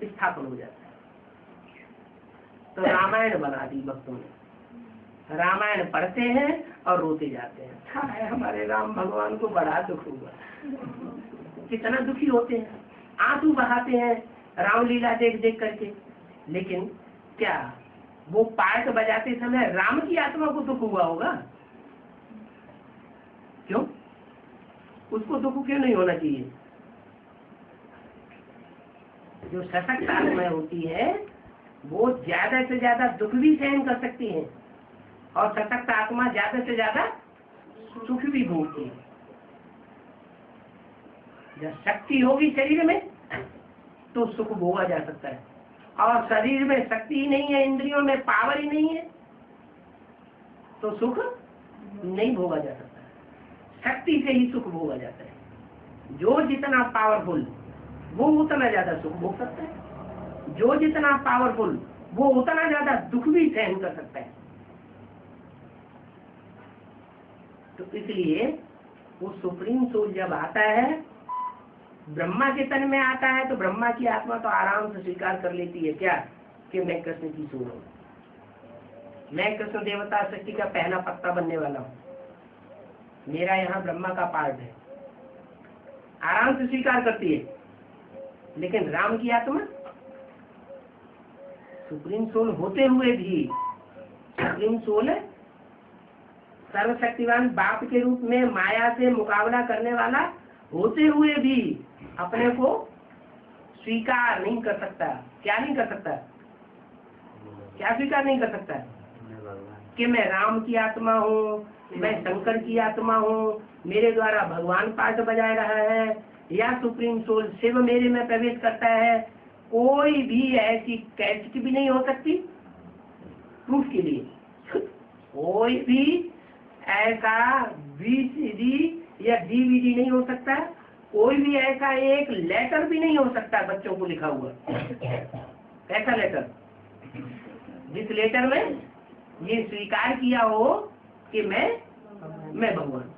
स्थापन हो जाता है। तो रामायण बना दी भक्तों ने। रामायण पढ़ते हैं और रोते जाते हैं, हाय हमारे राम भगवान को बड़ा दुख हुआ। कितना दुखी होते हैं, आंसू बहाते हैं रामलीला देख देख करके। लेकिन क्या वो पार्ट बजाते समय राम की आत्मा को दुख हुआ होगा? क्यों? उसको दुख क्यों नहीं होना चाहिए? जो सशक्त आत्मा होती है वो ज्यादा से ज्यादा दुख भी सहन कर सकती है, और सशक्त आत्मा ज्यादा से ज्यादा सुख भी भोगती है। जब शक्ति होगी शरीर में तो सुख भोगा जा सकता है, और शरीर में शक्ति ही नहीं है, इंद्रियों में पावर ही नहीं है, तो सुख नहीं भोगा जा सकता। शक्ति से ही सुख भोगा जाता है। जो जितना पावरफुल वो उतना ज्यादा सुख भोग सकता है, जो जितना पावरफुल वो उतना ज्यादा दुख भी सहन कर सकता है। तो इसलिए वो सुप्रीम सोल जब आता है, ब्रह्मा के तन में आता है, तो ब्रह्मा की आत्मा तो आराम से स्वीकार कर लेती है क्या, कि मैं कृष्ण की सोल हूँ, मैं कृष्ण देवता सृष्टि का पहला पत्ता बनने वाला हूँ, मेरा यहाँ ब्रह्मा का पार्ट है, आराम से स्वीकार करती है। लेकिन राम की आत्मा सुप्रीम सोल होते हुए भी, सुप्रीम सोल सर्वशक्तिवान बाप के रूप में माया से मुकाबला करने वाला होते हुए भी अपने को स्वीकार नहीं कर सकता। क्या नहीं कर सकता? क्या स्वीकार नहीं कर सकता? कि मैं राम की आत्मा हूँ, मैं शंकर की आत्मा हूँ, मेरे द्वारा भगवान पाठ बजाय रहा है, या सुप्रीम सोल शिव मेरे में प्रवेश करता है। कोई भी ऐसी कैसेट भी नहीं हो सकती प्रूफ के लिए। कोई भी ऐसा VCD या DVD नहीं हो सकता। कोई भी ऐसा एक लेटर भी नहीं हो सकता बच्चों को लिखा हुआ। ऐसा लेटर जिस लेटर में ये स्वीकार किया हो कि मैं भगवान।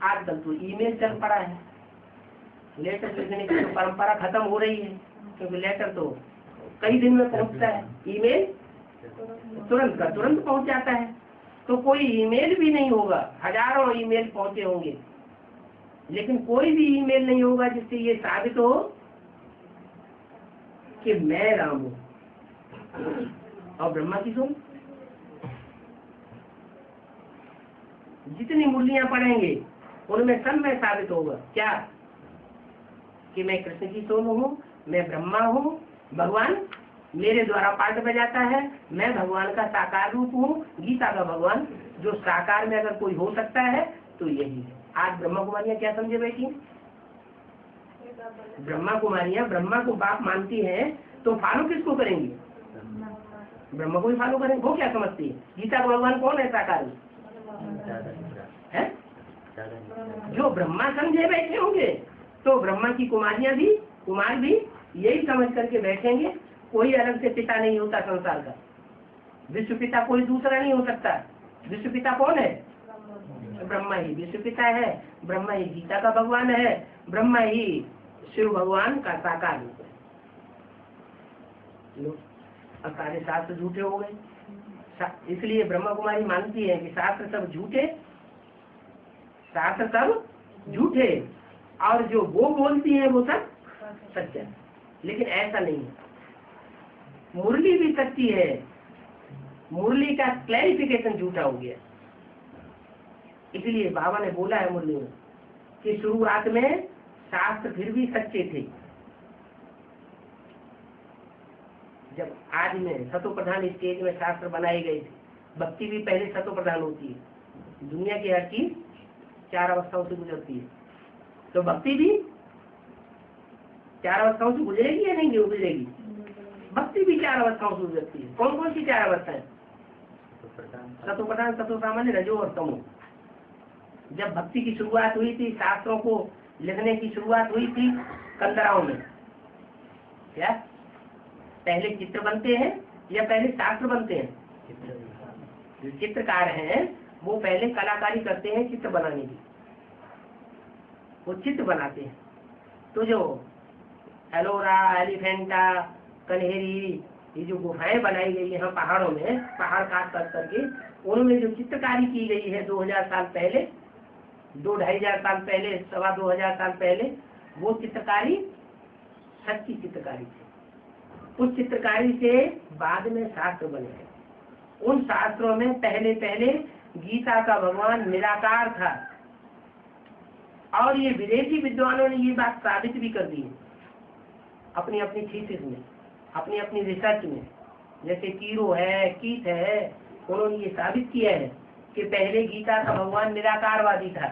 आजकल तो ईमेल चल पड़ा है, लेटर लिखने की तो परंपरा खत्म हो रही है, क्योंकि लेटर तो कई दिन में पहुंचता है, ईमेल तुरंत का तुरंत पहुंच जाता है। तो कोई ईमेल भी नहीं होगा, हजारों ईमेल पहुंचे होंगे, लेकिन कोई भी ईमेल नहीं होगा जिससे ये साबित हो कि मैं राम हूं। और ब्रह्मा की सुन, जितनी मुरलियां पढ़ेंगे उनमें सब में साबित होगा क्या, कि मैं कृष्ण की सोन हूँ, मैं ब्रह्मा हूँ, भगवान मेरे द्वारा पाठ बजाता है, मैं भगवान का साकार रूप हूँ, गीता का भगवान जो साकार में अगर कोई हो सकता है तो यही है। आज ब्रह्मा कुमारियां क्या समझे बैठी, ब्रह्मा कुमारियां ब्रह्मा को बाप मानती हैं, तो फॉलो किसको करेंगी, ब्रह्मा को ही फॉलो करेंगे। वो क्या समझती है, गीता का भगवान कौन है साकार है? जो ब्रह्मा समझे बैठे होंगे, तो ब्रह्मा की कुमारियां भी, कुमार भी यही समझ करके बैठेंगे, कोई अलग से पिता नहीं होता संसार का, विश्व पिता कोई दूसरा नहीं हो सकता। विश्व पिता कौन है, ब्रह्मा ही विश्व पिता है, ब्रह्मा ही गीता का भगवान है, ब्रह्मा ही शिव भगवान का साकार रूप है। लो, अब सारे शास्त्र झूठे हो गए, इसलिए ब्रह्मा कुमारी मानती है कि शास्त्र सब झूठे, शास्त्र सब झूठे, और जो वो बोलती है वो सब सत्य है। लेकिन ऐसा नहीं है, मुरली भी सच्ची है, मुरली का क्लैरिफिकेशन झूठा हो गया। इसलिए बाबा ने बोला है मुरली में कि शुरुआत में शास्त्र फिर भी सच्चे थे। जब आज में सतो प्रधान स्टेज में शास्त्र बनाए गए थे, भक्ति भी पहले सतो प्रधान होती है, दुनिया की हर चीज 4 अवस्थाओं से गुजरती है, तो भक्ति भी 4 अवस्थाओं से गुजरेगी या नहीं गुजरेगी, भक्ति भी 4 अवस्थाओं से गुजरती है। कौन कौन सी 4 अवस्थाएं, सतो प्रधान, सतो सामान्य, रजो और तमो। जब भक्ति की शुरुआत हुई थी, शास्त्रों को लिखने की शुरुआत हुई थी कंदराओं में, क्या पहले चित्र बनते हैं या पहले शास्त्र बनते हैं? जो चित्रकार हैं वो पहले कलाकारी करते हैं चित्र बनाने की, वो चित्र बनाते हैं। तो जो एलोरा, एलिफेंटा, कन्हेरी, ये जो गुफाएं बनाई गई है पहाड़ों में, पहाड़ काट काट करके उनमें जो चित्रकारी की गई है 2000 साल पहले, 2-2,500 साल पहले, 2,200 साल पहले, वो चित्रकारी सच्ची चित्रकारी थी। उस चित्रकारी से बाद में शास्त्र बने हैं। उन शास्त्रों में पहले पहले गीता का भगवान निराकार था, और ये विदेशी विद्वानों ने ये बात साबित भी कर दी है अपनी अपनी थीसिस में, अपनी अपनी रिसर्च में। जैसे कीरो है, कीथ है, उन्होंने ये साबित किया है कि पहले गीता का भगवान निराकारवादी था,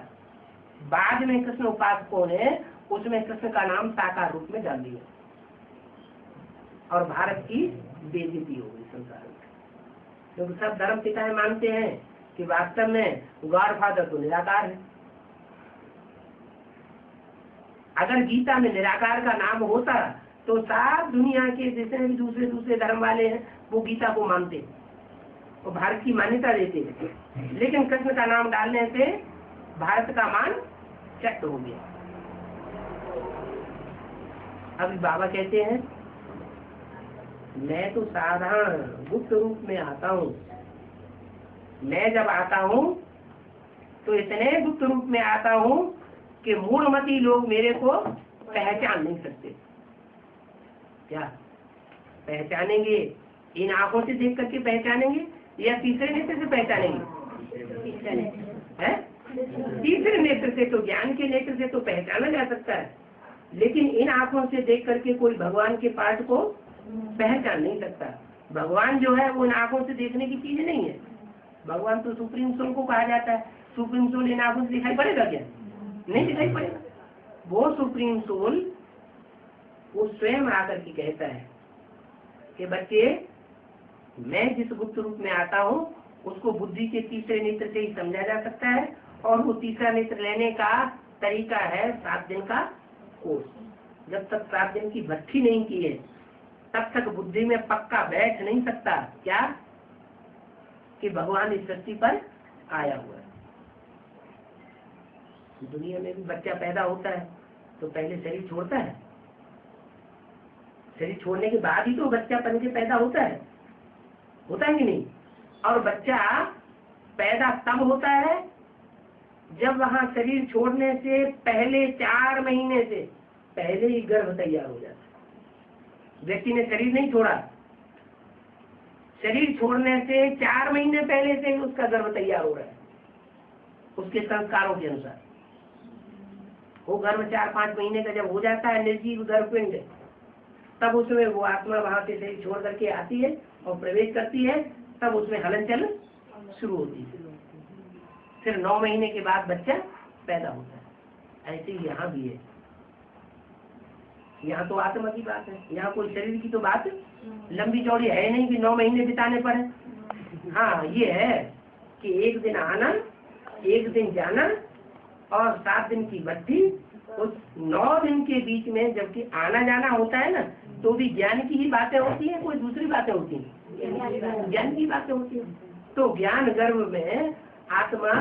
बाद में कृष्ण उपासकों ने उसमें कृष्ण का नाम साकार रूप में डाल दिया, और भारत की बेइज्जती हो गई संसार में। क्योंकि सब धर्म पिताएं मानते हैं कि वास्तव में गॉड फादर तो निराकार है। अगर गीता में निराकार का नाम होता तो सारी दुनिया के जितने भी दूसरे धर्म वाले हैं वो गीता को मानते, वो भारत की मान्यता देते। लेकिन कृष्ण का नाम डालने से भारत का मान चट हो गया। अभी बाबा कहते हैं मैं तो साधारण गुप्त रूप में आता हूँ, मैं जब आता हूँ तो इतने गुप्त रूप में आता हूँ कि मूढ़मती लोग मेरे को पहचान नहीं सकते। क्या पहचानेंगे? इन आंखों से देख करके पहचानेंगे या तीसरे नेत्र से पहचानेंगे? तीसरे नेत्र से, तो ज्ञान के नेत्र से तो पहचाना जा सकता है, लेकिन इन आंखों से देख करके कोई भगवान के पाठ को पहचान नहीं सकता। भगवान जो है वो इन आंखों से देखने की चीज नहीं है। भगवान तो सुप्रीम सोल को कहा जाता है। सुप्रीम सोल इन आंखों से दिखाई पड़ेगा क्या? नहीं दिखाई पड़ेगा। वो सुप्रीम सोल वो स्वयं आकर के कहता है कि बच्चे मैं जिस गुप्त रूप में आता हूँ उसको बुद्धि के तीसरे नेत्र से ही समझा जा सकता है, और वो तीसरा नेत्र लेने का तरीका है 7 दिन का कोर्स। जब तक 7 दिन की भट्ठी नहीं की है तब तक बुद्धि में पक्का बैठ नहीं सकता क्या कि भगवान इस सृष्टि पर आया हुआ है। दुनिया में भी बच्चा पैदा होता है तो पहले शरीर छोड़ता है, शरीर छोड़ने के बाद ही तो बच्चा बन के पैदा होता है कि नहीं? और बच्चा पैदा तब होता है जब वहां शरीर छोड़ने से पहले 4 महीने से पहले ही गर्भ तैयार हो जाता है। व्यक्ति ने शरीर नहीं छोड़ा, शरीर छोड़ने से 4 महीने पहले से ही उसका गर्भ तैयार हो रहा है उसके संस्कारों के अनुसार। वो गर्भ 4-5 महीने का जब हो जाता है निर्जीव गर्भपिंड, तब उसमें वो आत्मा वहां से शरीर छोड़ करके आती है और प्रवेश करती है, तब उसमें हलनचल शुरू होती है। फिर 9 महीने के बाद बच्चा पैदा होता है। ऐसे ही यहाँ भी है, यहाँ तो आत्मा की बात है, यहाँ कोई शरीर की तो बात लंबी चौड़ी है नहीं कि 9 महीने बिताने पड़े। हाँ ये है कि एक दिन आना, एक दिन जाना और 7 दिन की भट्टी। उस 9 दिन के बीच में जबकि आना जाना होता है ना, तो भी ज्ञान की ही बातें होती हैं, कोई दूसरी बातें होती हैं, ज्ञान की बातें होती हैं। तो ज्ञान गर्भ में आत्मा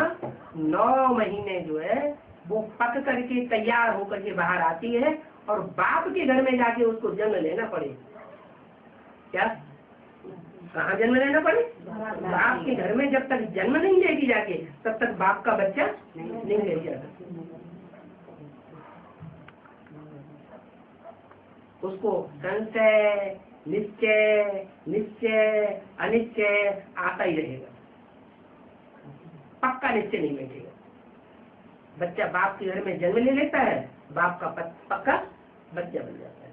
9 महीने जो है वो पक करके तैयार होकर के बाहर आती है और बाप के घर में जाके उसको जन्म लेना पड़े। क्या कहाँ जन्म लेना पड़े? बाप के घर में जब तक जन्म नहीं लेगी जाके तब तक बाप का बच्चा नहीं ले जाता। उसको संशय निश्चय निश्चय अनिश्चय आता ही रहेगा, पक्का निश्चय नहीं बैठेगा। बच्चा बाप के घर में जन्म ले लेता है, बाप का पक्का बच्चा बन जाता है।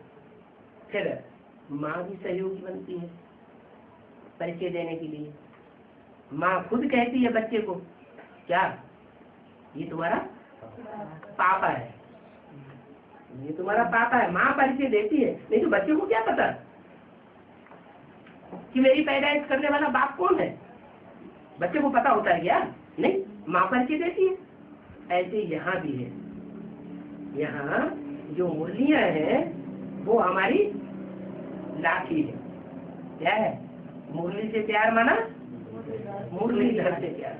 फिर माँ भी सहयोगी बनती है परिचय देने के लिए। माँ खुद कहती है बच्चे को, क्या ये तुम्हारा पापा है, ये तुम्हारा पापा है। माँ परिचय देती है, नहीं तो बच्चे को क्या पता कि मेरी पैदाइश करने वाला बाप कौन है? बच्चे को पता होता है क्या? नहीं, माँ परिचय देती है। ऐसे यहाँ भी है, यहाँ जो मुरलियाँ हैं वो हमारी लाठी है। क्या है? मुरली से प्यार माना मुरलीधर से प्यार।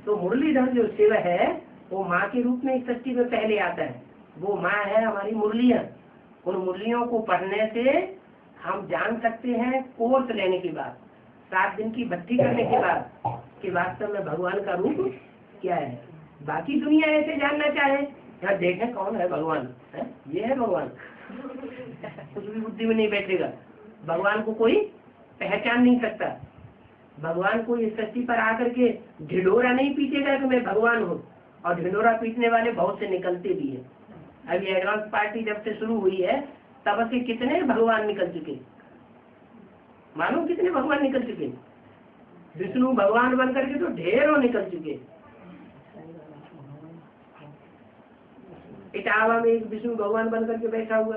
तो मुरलीधर जो शिव है वो माँ के रूप में इस सृष्टि में पहले आता है। वो माँ है हमारी मुरलियाँ। उन मुरलियों को पढ़ने से हम जान सकते हैं कोर्स लेने के बाद, 7 दिन की भक्ति करने के बाद, कि वास्तव में भगवान का रूप क्या है। बाकी दुनिया ऐसे जानना चाहे, यहाँ देखें कौन है भगवान है? ये है भगवान। कुछ भी बुद्धि में नहीं बैठेगा। भगवान को कोई पहचान नहीं सकता। भगवान को इस सृष्टि पर आकर के ढिंढोरा नहीं पीटेगा कि मैं भगवान हूँ। और ढिंढोरा पीटने वाले बहुत से निकलते भी हैं। अभी एडवांस पार्टी जब से शुरू हुई है तब से कितने भगवान निकल चुके, मालूम कितने भगवान निकल चुके। विष्णु भगवान बन करके तो ढेरों निकल चुके। इटावा में एक विष्णु भगवान बन करके बैठा हुआ,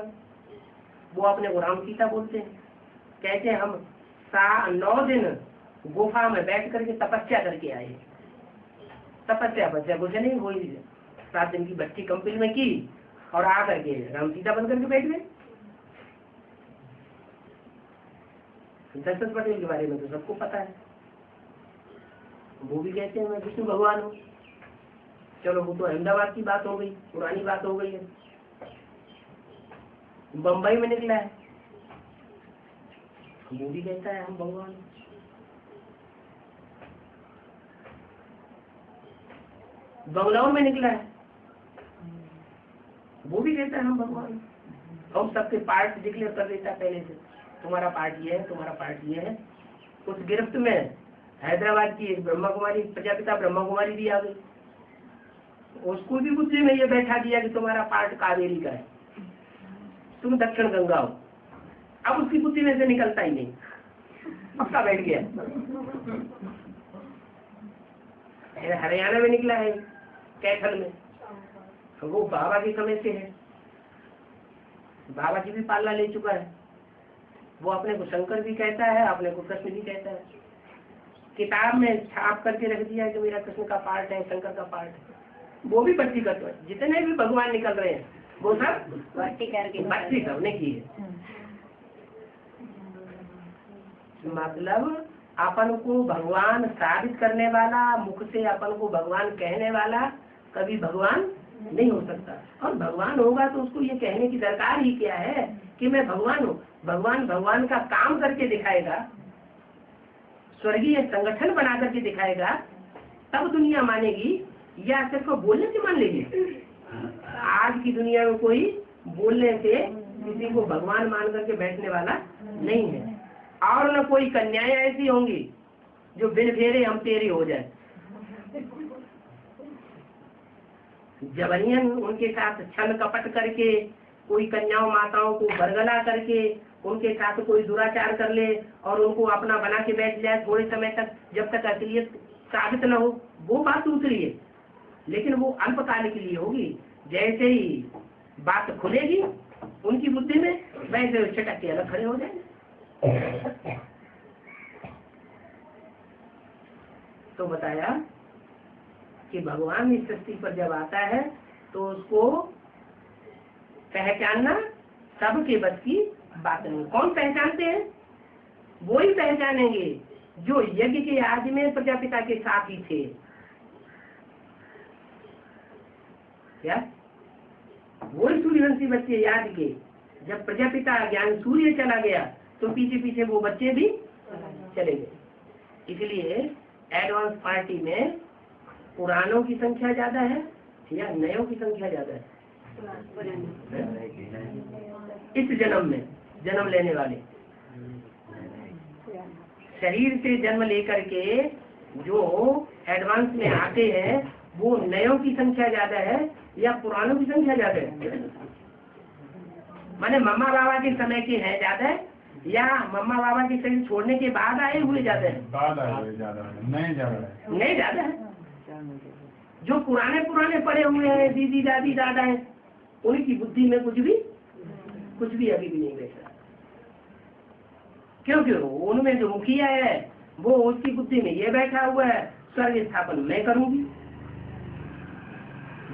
वो अपने को राम सीता बोलते हैं। कहते हैं हम 9 दिन गुफा में बैठ करके तपस्या करके आए। तपस्या कुछ नहीं, वही 7 दिन की भट्टी कंपिल में की और आ करके राम सीता बन करके बैठ गए। दशरथ पटेल के बारे में तो सबको पता है, वो भी कहते हैं मैं विष्णु भगवान हूँ। चलो वो तो अहमदाबाद की बात हो गई, पुरानी बात हो गई है। बम्बई में निकला है, वो भी कहता है हम भगवान। बंगलौर में निकला है, वो भी कहता है हम भगवान। हम सबके पार्ट डिक्लेयर कर देता है पहले से, तुम्हारा पार्ट ये है, तुम्हारा पार्ट ये है। उस गिरफ्त में हैदराबाद की एक ब्रह्मा कुमारी, प्रजापिता ब्रह्मा कुमारी भी आ गई। उसको भी बुद्धि में ये बैठा दिया कि तुम्हारा पार्ट कावेरी का है, तुम दक्षिण गंगा हो। अब उसकी बुद्धि में से निकलता ही नहीं, पक्का बैठ गया। हरियाणा में निकला है कैथल में, वो बाबा के समय से है, बाबा की भी पालना ले चुका है। वो अपने को शंकर भी कहता है, अपने को कृष्ण भी कहता है। किताब में छाप करके रख दिया कि मेरा कृष्ण का पार्ट है, शंकर का पार्ट है। वो भी भक्ति करते हैं, जितने भी भगवान निकल रहे हैं वो सब भक्ति करने की है। मतलब अपन को भगवान साबित करने वाला, मुख से अपन को भगवान कहने वाला कभी भगवान नहीं हो सकता। और भगवान होगा तो उसको ये कहने की दरकार ही क्या है कि मैं भगवान हूँ। भगवान का काम करके दिखाएगा, स्वर्गीय संगठन बना करके दिखाएगा, तब दुनिया मानेगी, या सिर्फ बोलने से मान लेगी। आज की दुनिया में कोई बोलने से किसी को भगवान मान करके बैठने वाला नहीं है। और न कोई कन्याएं ऐसी होंगी जो बिन फेरे हम तेरे हो जाए। जबरियन उनके साथ छल कपट करके, कोई कन्याओं माताओं को बरगला करके उनके साथ कोई दुराचार कर ले और उनको अपना बना के बैठ जाए थोड़े समय तक, जब तक असलियत साबित न हो, वो बात दूसरी है। लेकिन वो अल्पकाल के लिए होगी। जैसे ही बात खुलेगी उनकी बुद्धि में, वैसे छटक के अलग खड़े हो जाएंगे। तो बताया कि भगवान इस सृष्टि पर जब आता है तो उसको पहचानना सबके बस की बात नहीं। कौन पहचानते हैं? वो ही पहचानेंगे जो यज्ञ के आदि में प्रजापिता के साथ ही थे। क्या? वही सूर्यवंशी बच्चे याद के, जब प्रजापिता ज्ञान सूर्य चला गया तो पीछे पीछे वो बच्चे भी चले गए। इसलिए एडवांस पार्टी में पुरानों की संख्या ज्यादा है या नयों की संख्या ज्यादा है? इस जन्म में जन्म लेने वाले, शरीर से जन्म लेकर के जो एडवांस में आते हैं, वो नयों की संख्या ज्यादा है या पुरानों की संख्या ज्यादा है? माने मम्मा बाबा के समय के हैं ज्यादा है या मम्मा बाबा के शरीर छोड़ने के बाद आए हुए ज्यादा है? बाद आए हुए ज्यादा है, नहीं ज्यादा है, नहीं ज्यादा है। जो पुराने पड़े हुए हैं, दीदी दादी दादा है, उनकी बुद्धि में कुछ भी अभी भी नहीं बैठा। क्योंकि उनमें जो मुखिया है वो, उसकी बुद्धि में ये बैठा हुआ है स्वर्ग स्थापन मैं करूंगी।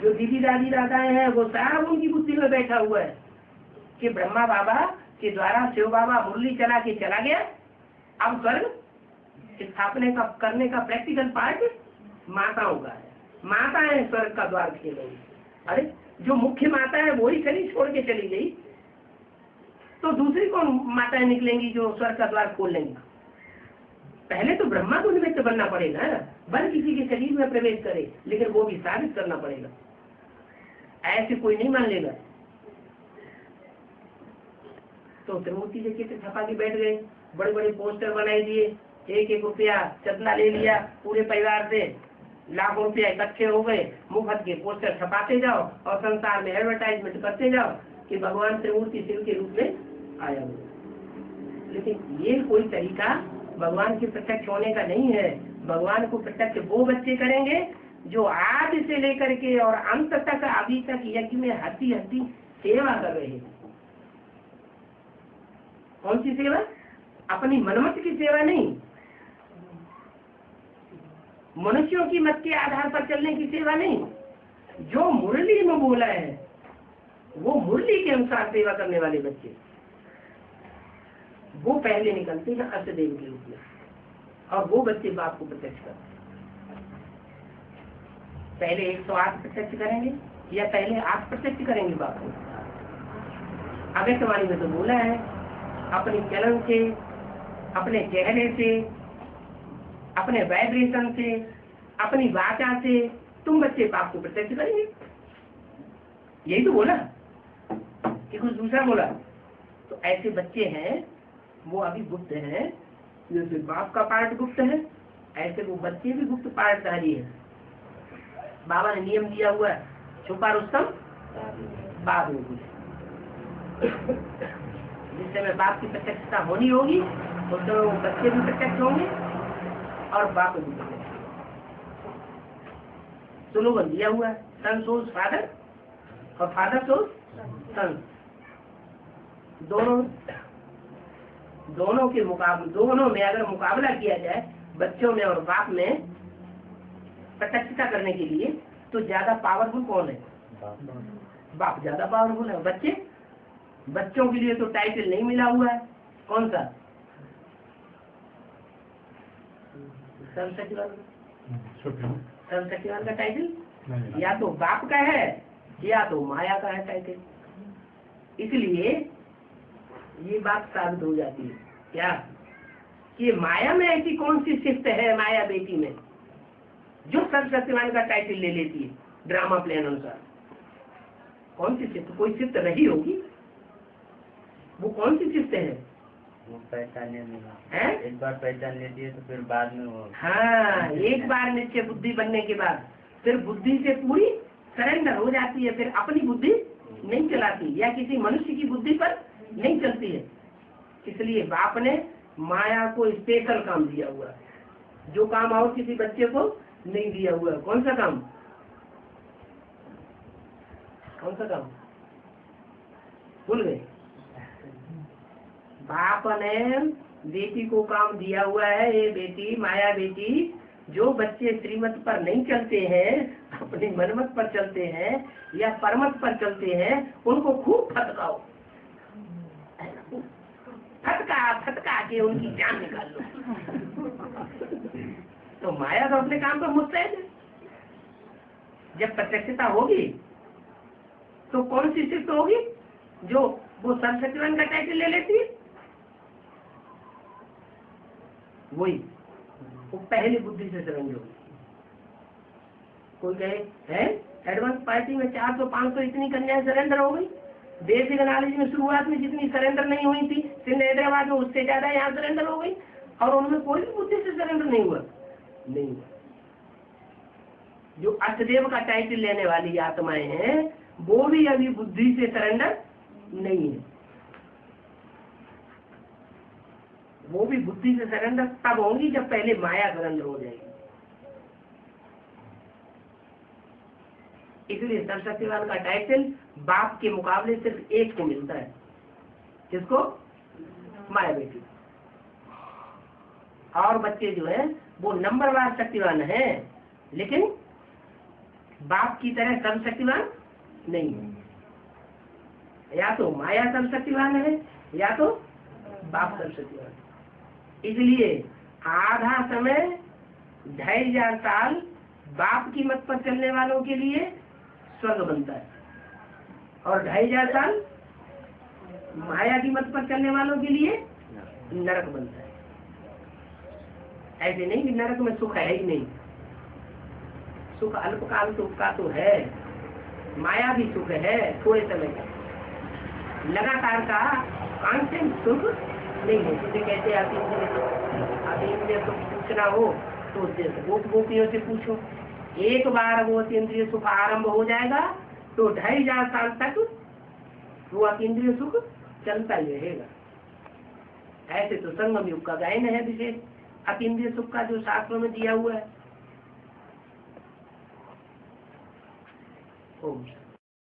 जो दीदी दादी दादाएं हैं वो सब उनकी बुद्धि में बैठा हुआ है कि ब्रह्मा बाबा के द्वारा शिव बाबा मुरली चला के चला गया, अब स्वर्ग स्थापने का करने का प्रैक्टिकल पार्ट माताओं का है। माताएं स्वर्ग का द्वार खेलेंगी। अरे जो मुख्य माता है वही शरीर छोड़ के चली गई, तो दूसरी कौन माताएं निकलेंगी जो स्वर्ग का द्वार खोल लेंगी? पहले तो ब्रह्मा को निमित्त बनना पड़ेगा, बल किसी के शरीर में प्रवेश करे, लेकिन वो भी साबित करना पड़ेगा। ऐसे कोई नहीं मान लेगा। तो त्रिमूर्ति के चित्र छपा के बैठ गए, बड़े बड़े पोस्टर बनाए दिए, 1-1 रुपया चंदा ले लिया पूरे परिवार से, लाखों रुपया इकट्ठे हो गए, मुफ्त के पोस्टर छपाते जाओ और संसार में एडवर्टाइजमेंट करते जाओ कि भगवान त्रिमूर्ति शिव के रूप में आया हुआ। लेकिन ये कोई तरीका भगवान के प्रत्यक्ष होने का नहीं है। भगवान को प्रत्यक्ष वो बच्चे करेंगे जो आदि से लेकर के और अंत तक अभी तक यज्ञ में हंसी हंसी सेवा कर रहे हैं। कौन सी सेवा? अपनी मनमत की सेवा नहीं, मनुष्यों की मत के आधार पर चलने की सेवा नहीं। जो मुरली में बोला है वो मुरली के अनुसार सेवा करने वाले बच्चे, वो पहले निकलते हैं अष्टदेव के रूप में, और वो बच्चे बाप को प्रत्यक्ष करते हैं। पहले 108 प्रत्यक्ष करेंगे या पहले 8 प्रत्यक्ष करेंगे बाप को? अव्यक्तवाणी में तो बोला है, अपनी चलन से, अपने चेहरे से, अपने वाइब्रेशन से, अपनी वाचा से तुम बच्चे बाप को प्रत्यक्ष करेंगे। यही तो बोला कि कुछ दूसरा बोला? तो ऐसे बच्चे हैं वो अभी गुप्त हैं, जैसे बाप का पार्ट गुप्त है ऐसे वो बच्चे भी गुप्त पार्टधारी है। बाबा ने नियम दिया हुआ है, छुपा रुस्तम बाद में कुछ। जिस समय बाप की प्रत्यक्षता होनी होगी उस समय वो बच्चे भी प्रत्यक्ष होंगे और बाप भी प्रत्यक्ष। स्लोगन दिया हुआ है, सन सोल्स फादर और फादर सोल्स सन। दोनों के मुकाबले, दोनों में अगर मुकाबला किया जाए बच्चों में और बाप में प्रत्यक्षता करने के लिए, तो ज्यादा पावरफुल कौन है? बाप ज्यादा पावरफुल है। बच्चों के लिए तो टाइटल नहीं मिला हुआ है, कौन सा? सर्व सचिवान का टाइटल या तो बाप का है या तो माया का है टाइटल। इसलिए ये बात साबित हो जाती है क्या कि माया में ऐसी कौन सी शिफ्ट है माया बेटी में जो सर्वशक्तिमान का टाइटल ले लेती है ड्रामा प्लान अनुसार। कौन सी शिफ्ट? कोई शिफ्ट रही होगी, वो कौन सी शिफ्ट है? वो पहचानने में हैं? एक बार पहचान लेती है तो फिर बाद में वो हाँ, एक बार निश्चय बुद्धि बनने के बाद फिर बुद्धि से पूरी सरेंडर हो जाती है, फिर अपनी बुद्धि नहीं चलाती या किसी मनुष्य की बुद्धि पर नहीं चलती है। इसलिए बाप ने माया को स्पेशल काम दिया हुआ है, जो काम और किसी बच्चे को नहीं दिया हुआ है। कौन सा काम? कौन सा काम भूल गए? बाप ने बेटी को काम दिया हुआ है, ये बेटी माया बेटी, जो बच्चे श्रीमत पर नहीं चलते हैं, अपने मनमत पर चलते हैं या परमत पर चलते हैं, उनको खूब फटकाओ, फटका के उनकी जान निकाल लो। तो माया तो अपने काम पर मुस्तैद है। जब प्रत्यक्षता होगी तो कौन सी शिफ्ट होगी जो वो सर्वशक्तिमान का टाइटल ले लेती है? वही वो पहली बुद्धि से सरेंडर होगी। कोई कहे है एडवांस पार्टी में 400-500 इतनी कन्याएं सरेंडर हो गई, बेसिक नॉलेज में शुरुआत में जितनी सरेंडर नहीं हुई थी सिंध हैदराबाद में उससे ज्यादा यहाँ सरेंडर हो गई, और उनमें कोई भी बुद्धि से सरेंडर नहीं हुआ। जो अष्टदेव का टाइटल लेने वाली आत्माएं हैं वो भी अभी बुद्धि से सरेंडर नहीं है। वो भी बुद्धि से सरेंडर तब होंगी जब पहले माया सरेंडर हो जाएगी। इसलिए सर्वशक्तिमान का टाइटल बाप के मुकाबले सिर्फ एक को मिलता है। किसको? माया बेटी। और बच्चे जो है वो नंबरवार शक्तिवान है, लेकिन बाप की तरह सर्वशक्तिवान नहीं है। या तो माया सर्वशक्तिवान है या तो बाप सर्वशक्तिवान। इसलिए आधा समय 2500 साल बाप की मत पर चलने वालों के लिए स्वर्ग बनता है, और 2500 साल माया की मत पर चलने वालों के लिए नरक बनता है। ऐसे नहीं कि नरक में सुख है ही नहीं, सुख अल्पकाल सुख का तो है, माया भी सुख है थोड़े समय का, लगातार का कांस्टेंट सुख नहीं है। जिसे कहते अतीन्द्रिय सुख पूछना हो तो गोपियों से पूछो, एक बार वो अतीन्द्रिय सुख आरंभ हो जाएगा तो 2500 साल तक वो अतीन्द्रिय सुख चलता ही रहेगा। ऐसे तो संगम युग का गायन है विशेष अतीन्द्रिय सुख का जो शास्त्रों में दिया हुआ है। ओम